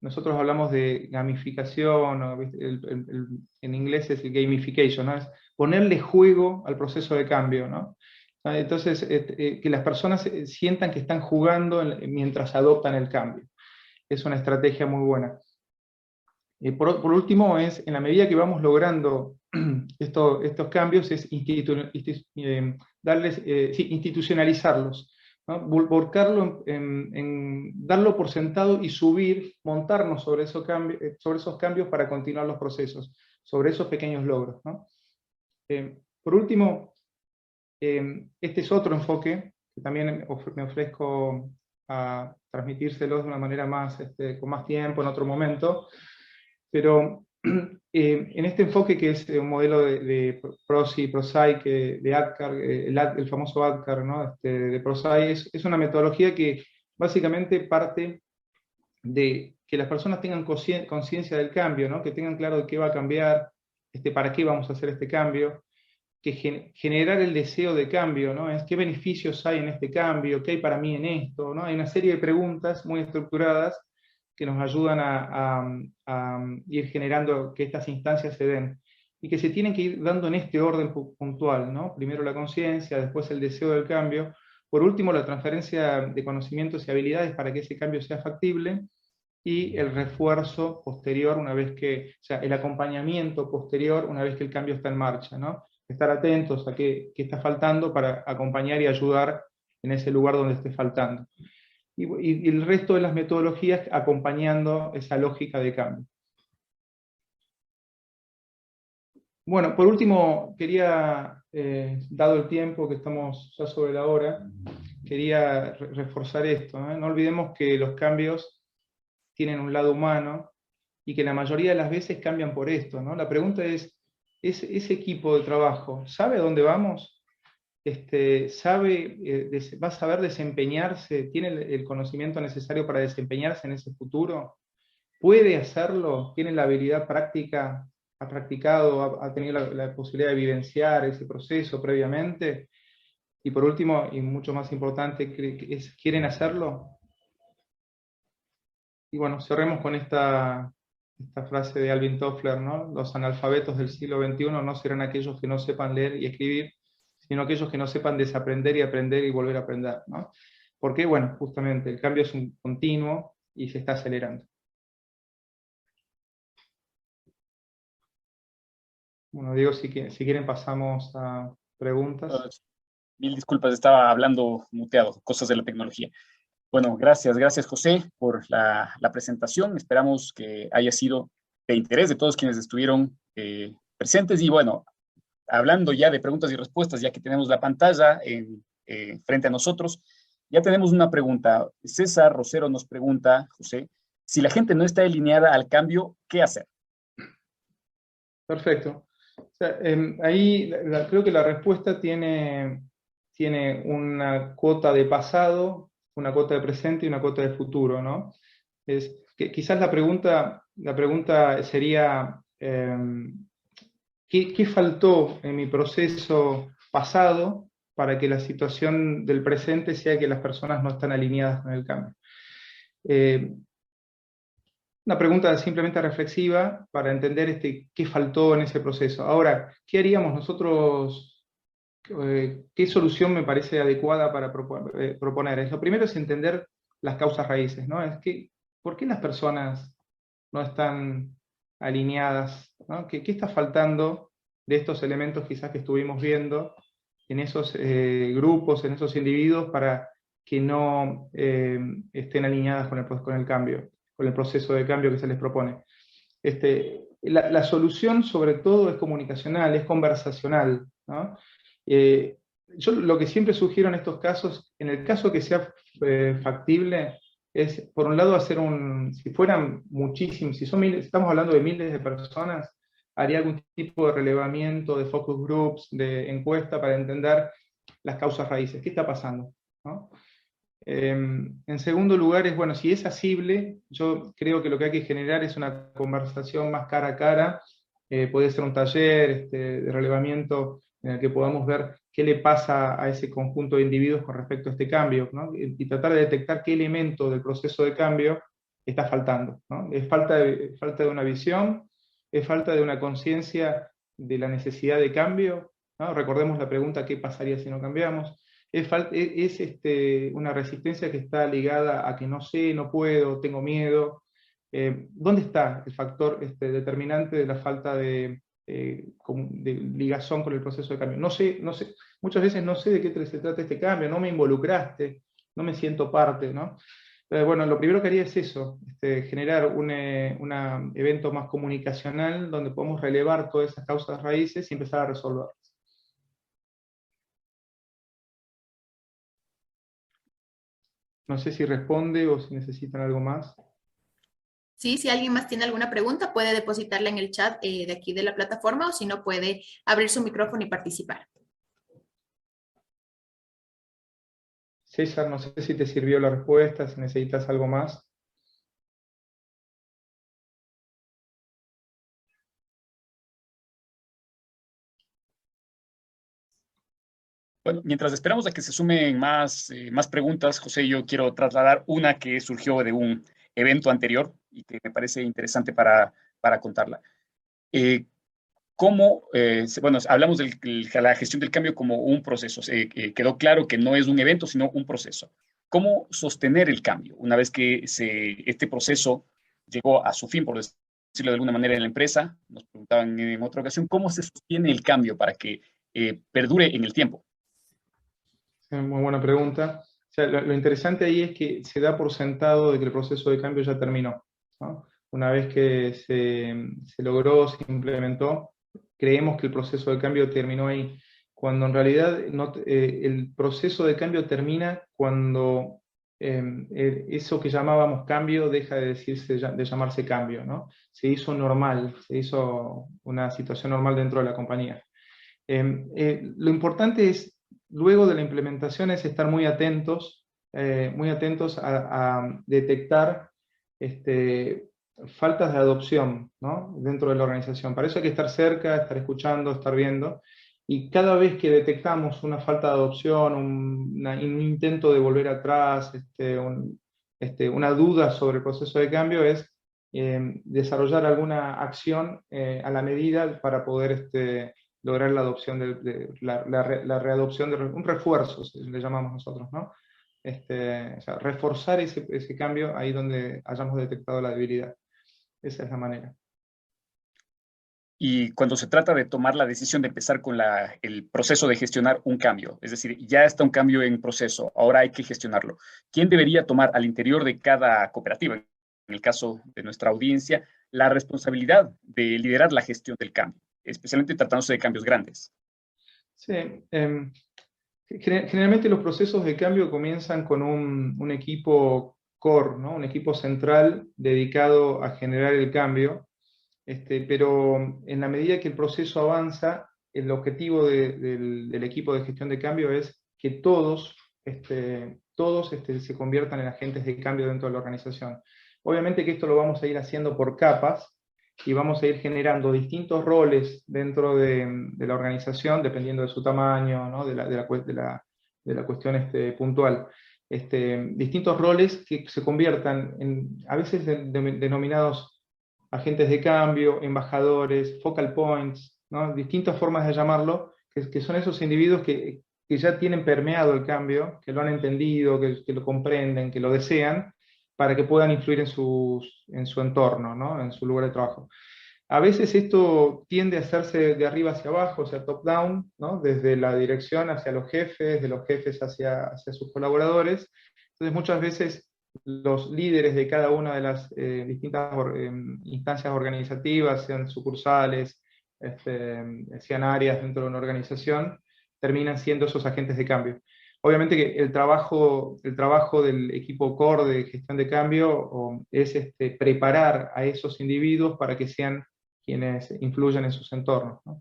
nosotros hablamos de gamificación, ¿no? En inglés es el gamification, ¿no? Es ponerle juego al proceso de cambio, ¿no? Entonces, que las personas sientan que están jugando mientras adoptan el cambio. Es una estrategia muy buena. Por último, en la medida que vamos logrando estos cambios, es institucionalizarlos, ¿no? Volcarlo darlo por sentado y montarnos sobre esos cambios para continuar los procesos, sobre esos pequeños logros, ¿no? Por último, este es otro enfoque que también me ofrezco a transmitírselos de una manera con más tiempo, en otro momento, pero en este enfoque, que es un modelo de PROSI, ProSci, de Adkar, el famoso Adkar, ¿no? De ProSci, es una metodología que básicamente parte de que las personas tengan conciencia del cambio, ¿no? Que tengan claro de qué va a cambiar, para qué vamos a hacer este cambio, que generar el deseo de cambio, ¿no? ¿Qué beneficios hay en este cambio? ¿Qué hay para mí en esto? ¿No? Hay una serie de preguntas muy estructuradas que nos ayudan a ir generando que estas instancias se den, y que se tienen que ir dando en este orden puntual, ¿no? Primero la conciencia, después el deseo del cambio, por último la transferencia de conocimientos y habilidades para que ese cambio sea factible, y el refuerzo posterior o sea, el acompañamiento posterior una vez que el cambio está en marcha, ¿no? Estar atentos a qué está faltando para acompañar y ayudar en ese lugar donde esté faltando. Y el resto de las metodologías acompañando esa lógica de cambio. Bueno, por último, quería, dado el tiempo que estamos ya sobre la hora, quería reforzar esto, ¿no? No olvidemos que los cambios tienen un lado humano, y que la mayoría de las veces cambian por esto, ¿no? La pregunta es, ¿ese equipo de trabajo sabe a dónde vamos? ¿Va a saber desempeñarse? ¿Tiene el conocimiento necesario para desempeñarse en ese futuro? ¿Puede hacerlo? ¿Tiene la habilidad práctica? ¿Ha practicado? ¿Ha tenido la posibilidad de vivenciar ese proceso previamente? Y por último, y mucho más importante, ¿quieren hacerlo? Y bueno, cerremos con esta frase de Alvin Toffler, ¿no? Los analfabetos del siglo XXI no serán aquellos que no sepan leer y escribir, sino aquellos que no sepan desaprender y aprender y volver a aprender, ¿no? Porque, bueno, justamente el cambio es un continuo y se está acelerando. Bueno, Diego, si quieren pasamos a preguntas. Mil disculpas, estaba hablando muteado, cosas de la tecnología. Bueno, gracias José por la presentación. Esperamos que haya sido de interés de todos quienes estuvieron presentes. Y bueno, hablando ya de preguntas y respuestas, ya que tenemos la pantalla frente a nosotros, ya tenemos una pregunta. César Rosero nos pregunta, José, si la gente no está alineada al cambio, ¿qué hacer? Perfecto. O sea, ahí creo que la respuesta tiene una cuota de pasado, una cuota de presente y una cuota de futuro, ¿no? Es que quizás la pregunta sería, ¿qué faltó en mi proceso pasado para que la situación del presente sea que las personas no están alineadas con el cambio? Una pregunta simplemente reflexiva para entender qué faltó en ese proceso. Ahora, ¿qué haríamos nosotros? ¿Qué solución me parece adecuada para proponer? Lo primero es entender las causas raíces, ¿no? ¿Por qué las personas no están alineadas? ¿No? ¿Qué está faltando de estos elementos quizás que estuvimos viendo en esos grupos, en esos individuos, para que no estén alineadas con el cambio, con el proceso de cambio que se les propone? La solución sobre todo es comunicacional, es conversacional, ¿no? Yo lo que siempre sugiero en estos casos, en el caso que sea factible, es, por un lado, si fueran muchísimos, si son miles, estamos hablando de miles de personas, haría algún tipo de relevamiento, de focus groups, de encuesta para entender las causas raíces. ¿Qué está pasando? ¿No? En segundo lugar, bueno, si es asible, yo creo que lo que hay que generar es una conversación más cara a cara. Puede ser un taller de relevamiento en el que podamos ver qué le pasa a ese conjunto de individuos con respecto a este cambio, ¿no? Y tratar de detectar qué elemento del proceso de cambio está faltando, ¿no? Es falta de una visión, es falta de una conciencia de la necesidad de cambio, ¿no? Recordemos la pregunta: ¿qué pasaría si no cambiamos? Es una resistencia que está ligada a que no sé, no puedo, tengo miedo. ¿Dónde está el factor determinante de la falta de ligazón con el proceso de cambio? No sé, muchas veces no sé de qué se trata este cambio, no me involucraste, no me siento parte, ¿no? Bueno, lo primero que haría es eso, generar un evento más comunicacional donde podamos relevar todas esas causas raíces y empezar a resolverlas. No sé si responde o si necesitan algo más. Sí, si alguien más tiene alguna pregunta, puede depositarla en el chat de aquí de la plataforma, o si no, puede abrir su micrófono y participar. César, no sé si te sirvió la respuesta, si necesitas algo más. Bueno, mientras esperamos a que se sumen más preguntas, José, yo quiero trasladar una que surgió de un evento anterior y que me parece interesante para contarla. Bueno, hablamos de la gestión del cambio como un proceso. Quedó claro que no es un evento, sino un proceso. ¿Cómo sostener el cambio una vez que este proceso llegó a su fin, por decirlo de alguna manera, en la empresa? Nos preguntaban en otra ocasión, ¿cómo se sostiene el cambio para que perdure en el tiempo? Muy buena pregunta. O sea, lo interesante ahí es que se da por sentado de que el proceso de cambio ya terminó, ¿no? Una vez que se logró, se implementó, creemos que el proceso de cambio terminó ahí, cuando en realidad el proceso de cambio termina cuando eso que llamábamos cambio deja de llamarse cambio, ¿no? Se hizo normal, se hizo una situación normal dentro de la compañía. Lo importante es, luego de la implementación, es estar muy atentos a detectar faltas de adopción, ¿no? Dentro de la organización. Para eso hay que estar cerca, estar escuchando, estar viendo, y cada vez que detectamos una falta de adopción, un intento de volver atrás, una duda sobre el proceso de cambio, es desarrollar alguna acción a la medida para poder lograr la adopción la readopción de un refuerzo, le llamamos nosotros, ¿no? O sea, reforzar ese cambio ahí donde hayamos detectado la debilidad. Esa es la manera. Y cuando se trata de tomar la decisión de empezar con el proceso de gestionar un cambio, es decir, ya está un cambio en proceso, ahora hay que gestionarlo. ¿Quién debería tomar al interior de cada cooperativa, en el caso de nuestra audiencia, la responsabilidad de liderar la gestión del cambio, especialmente tratándose de cambios grandes? Sí, generalmente los procesos de cambio comienzan con un equipo core, ¿no? Un equipo central dedicado a generar el cambio. pero en la medida que el proceso avanza, el objetivo del equipo de gestión de cambio es que todos se conviertan en agentes de cambio dentro de la organización. Obviamente que esto lo vamos a ir haciendo por capas, y vamos a ir generando distintos roles dentro de la organización, dependiendo de su tamaño, ¿no? de la cuestión puntual. Distintos roles que se conviertan a veces denominados agentes de cambio, embajadores, focal points, ¿no? Distintas formas de llamarlo, que son esos individuos que ya tienen permeado el cambio, que lo han entendido, que lo comprenden, que lo desean, para que puedan influir en su entorno, ¿no? En su lugar de trabajo. A veces esto tiende a hacerse de arriba hacia abajo, o sea, top-down, ¿no? Desde la dirección hacia los jefes, de los jefes hacia sus colaboradores. Entonces muchas veces los líderes de cada una de las distintas instancias organizativas, sean sucursales, sean áreas dentro de una organización, terminan siendo esos agentes de cambio. Obviamente que el trabajo del equipo core de gestión de cambio es preparar a esos individuos para que sean quienes influyan en sus entornos, ¿no?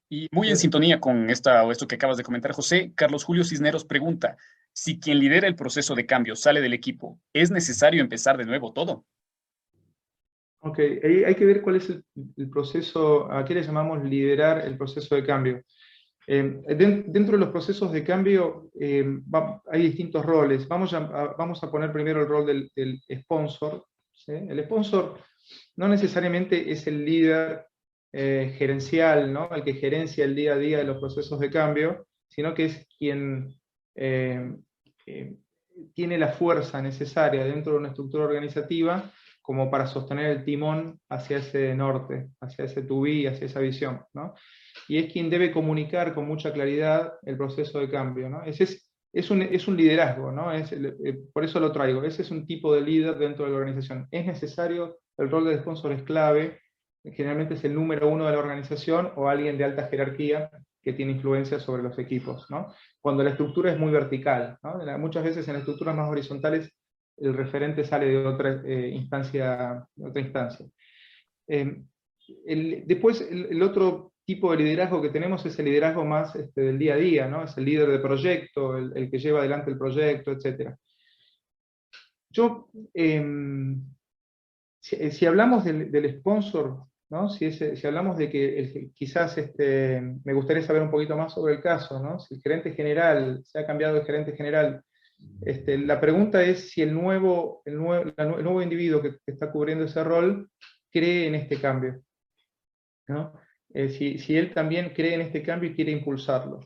Y muy en sintonía con esto que acabas de comentar, José, Carlos Julio Cisneros pregunta, si quien lidera el proceso de cambio sale del equipo, ¿es necesario empezar de nuevo todo? Ok, ahí hay que ver cuál es el proceso, a qué le llamamos liderar el proceso de cambio. Dentro de los procesos de cambio hay distintos roles. Vamos a poner primero el rol del sponsor, ¿sí? El sponsor no necesariamente es el líder gerencial, ¿no? El que gerencia el día a día de los procesos de cambio, sino que es quien tiene la fuerza necesaria dentro de una estructura organizativa como para sostener el timón hacia ese norte, hacia ese to be, hacia esa visión, ¿no? Y es quien debe comunicar con mucha claridad el proceso de cambio, ¿no? Es un liderazgo, ¿no? Por eso lo traigo. Ese es un tipo de líder dentro de la organización. Es necesario, el rol de sponsor es clave, generalmente es el número uno de la organización o alguien de alta jerarquía que tiene influencia sobre los equipos, ¿no? Cuando la estructura es muy vertical, ¿no? Muchas veces en estructuras más horizontales el referente sale de otra instancia. Después, el otro tipo de liderazgo que tenemos es el liderazgo más del día a día, ¿no? Es el líder de proyecto, el que lleva adelante el proyecto, etc. Si hablamos del sponsor, ¿no? Si hablamos de que quizás me gustaría saber un poquito más sobre el caso, ¿no? Si el gerente general se ha cambiado de gerente general, la pregunta es si el nuevo individuo que está cubriendo ese rol cree en este cambio, ¿no? Si él también cree en este cambio y quiere impulsarlo.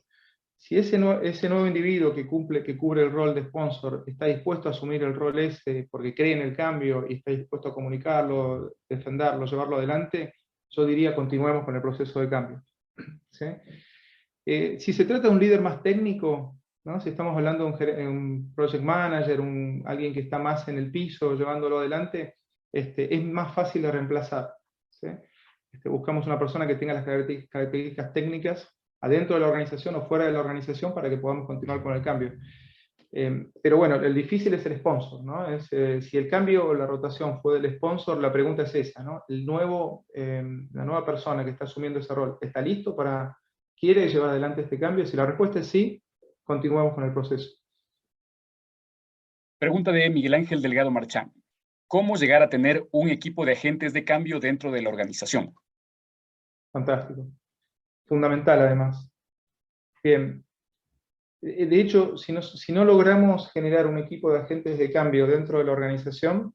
Si ese nuevo individuo que cubre el rol de sponsor está dispuesto a asumir el rol ese porque cree en el cambio y está dispuesto a comunicarlo, defenderlo, llevarlo adelante, yo diría continuemos con el proceso de cambio, ¿sí? Si se trata de un líder más técnico, ¿no? Si estamos hablando de un project manager, alguien que está más en el piso llevándolo adelante, es más fácil de reemplazar, ¿sí? Buscamos una persona que tenga las características técnicas adentro de la organización o fuera de la organización para que podamos continuar con el cambio. Pero bueno, el difícil es el sponsor, ¿no? Si el cambio o la rotación fue del sponsor, la pregunta es esa, ¿no? La nueva persona que está asumiendo ese rol, ¿está listo quiere llevar adelante este cambio? Si la respuesta es sí, continuamos con el proceso. Pregunta de Miguel Ángel Delgado Marchán. ¿Cómo llegar a tener un equipo de agentes de cambio dentro de la organización? Fantástico. Fundamental, además. Bien. De hecho, si no logramos generar un equipo de agentes de cambio dentro de la organización,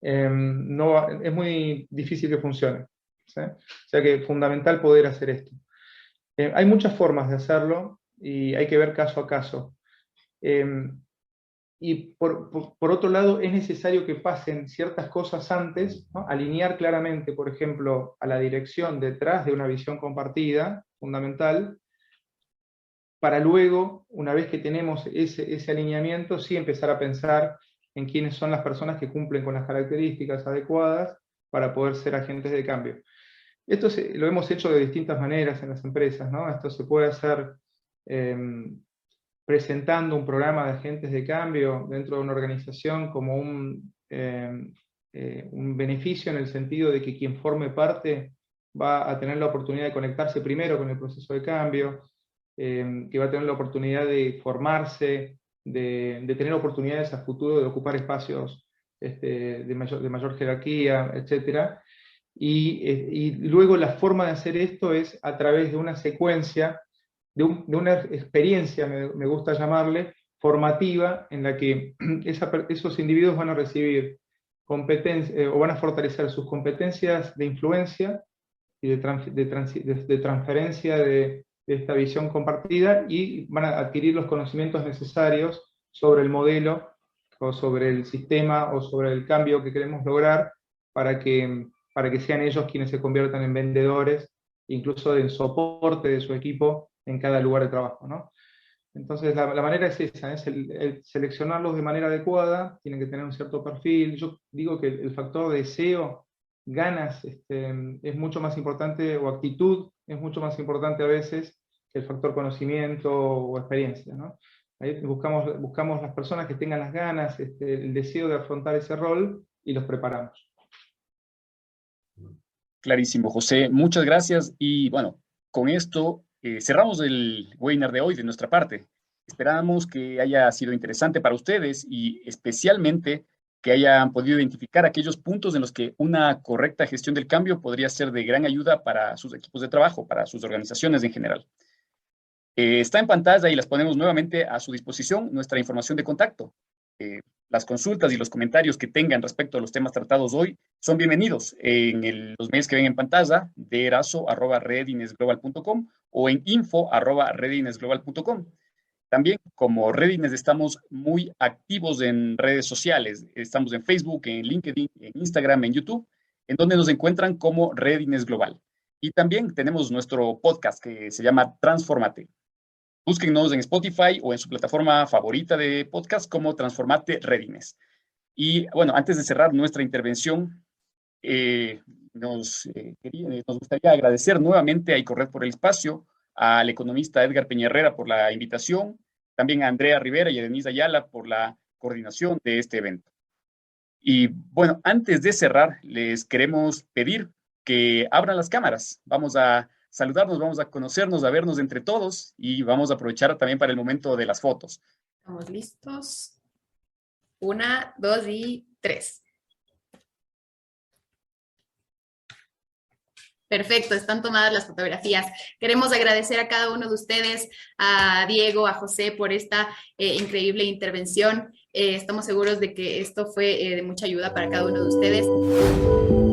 es muy difícil que funcione, ¿sí? O sea que es fundamental poder hacer esto. Hay muchas formas de hacerlo y hay que ver caso a caso. Y por otro lado, es necesario que pasen ciertas cosas antes, ¿no? Alinear claramente, por ejemplo, a la dirección detrás de una visión compartida, fundamental, para luego, una vez que tenemos ese alineamiento, sí empezar a pensar en quiénes son las personas que cumplen con las características adecuadas para poder ser agentes de cambio. Esto lo hemos hecho de distintas maneras en las empresas, ¿no? Esto se puede hacer presentando un programa de agentes de cambio dentro de una organización como un beneficio en el sentido de que quien forme parte va a tener la oportunidad de conectarse primero con el proceso de cambio, que va a tener la oportunidad de formarse, de tener oportunidades a futuro de ocupar espacios de mayor jerarquía, etc. Y luego la forma de hacer esto es a través de una secuencia, de una experiencia, me gusta llamarle, formativa, en la que esos individuos van a recibir o van a fortalecer sus competencias de influencia y de transferencia de esta visión compartida, y van a adquirir los conocimientos necesarios sobre el modelo, o sobre el sistema, o sobre el cambio que queremos lograr, para que sean ellos quienes se conviertan en vendedores, incluso en soporte de su equipo en cada lugar de trabajo, ¿no? Entonces la manera es esa, es el seleccionarlos de manera adecuada, tienen que tener un cierto perfil. Yo digo que el factor deseo, ganas, es mucho más importante, o actitud, es mucho más importante a veces que el factor conocimiento o experiencia, ¿no? Ahí buscamos las personas que tengan las ganas, el deseo de afrontar ese rol, y los preparamos. Clarísimo, José. Muchas gracias. Y bueno, con esto cerramos el webinar de hoy de nuestra parte. Esperamos que haya sido interesante para ustedes, y especialmente que hayan podido identificar aquellos puntos en los que una correcta gestión del cambio podría ser de gran ayuda para sus equipos de trabajo, para sus organizaciones en general. Está en pantalla y las ponemos nuevamente a su disposición nuestra información de contacto. Las consultas y los comentarios que tengan respecto a los temas tratados hoy son bienvenidos en los mails que ven en pantalla, de eraso@readinesglobal.com o en info@readinesglobal.com. También, como Readiness, estamos muy activos en redes sociales. Estamos en Facebook, en LinkedIn, en Instagram, en YouTube, en donde nos encuentran como Readiness Global. Y también tenemos nuestro podcast que se llama Transformate. Búsquennos en Spotify o en su plataforma favorita de podcast como Transformate Readiness. Y bueno, antes de cerrar nuestra intervención, nos gustaría agradecer nuevamente a ICORRED por el espacio, al economista Edgar Peña Herrera por la invitación, también a Andrea Rivera y a Denise Ayala por la coordinación de este evento. Y bueno, antes de cerrar, les queremos pedir que abran las cámaras. Vamos a saludarnos, vamos a conocernos, a vernos entre todos, y vamos a aprovechar también para el momento de las fotos. Estamos listos. 1, 2 y 3. Perfecto, están tomadas las fotografías. Queremos agradecer a cada uno de ustedes, a Diego, a José, por esta increíble intervención. Estamos seguros de que esto fue de mucha ayuda para cada uno de ustedes.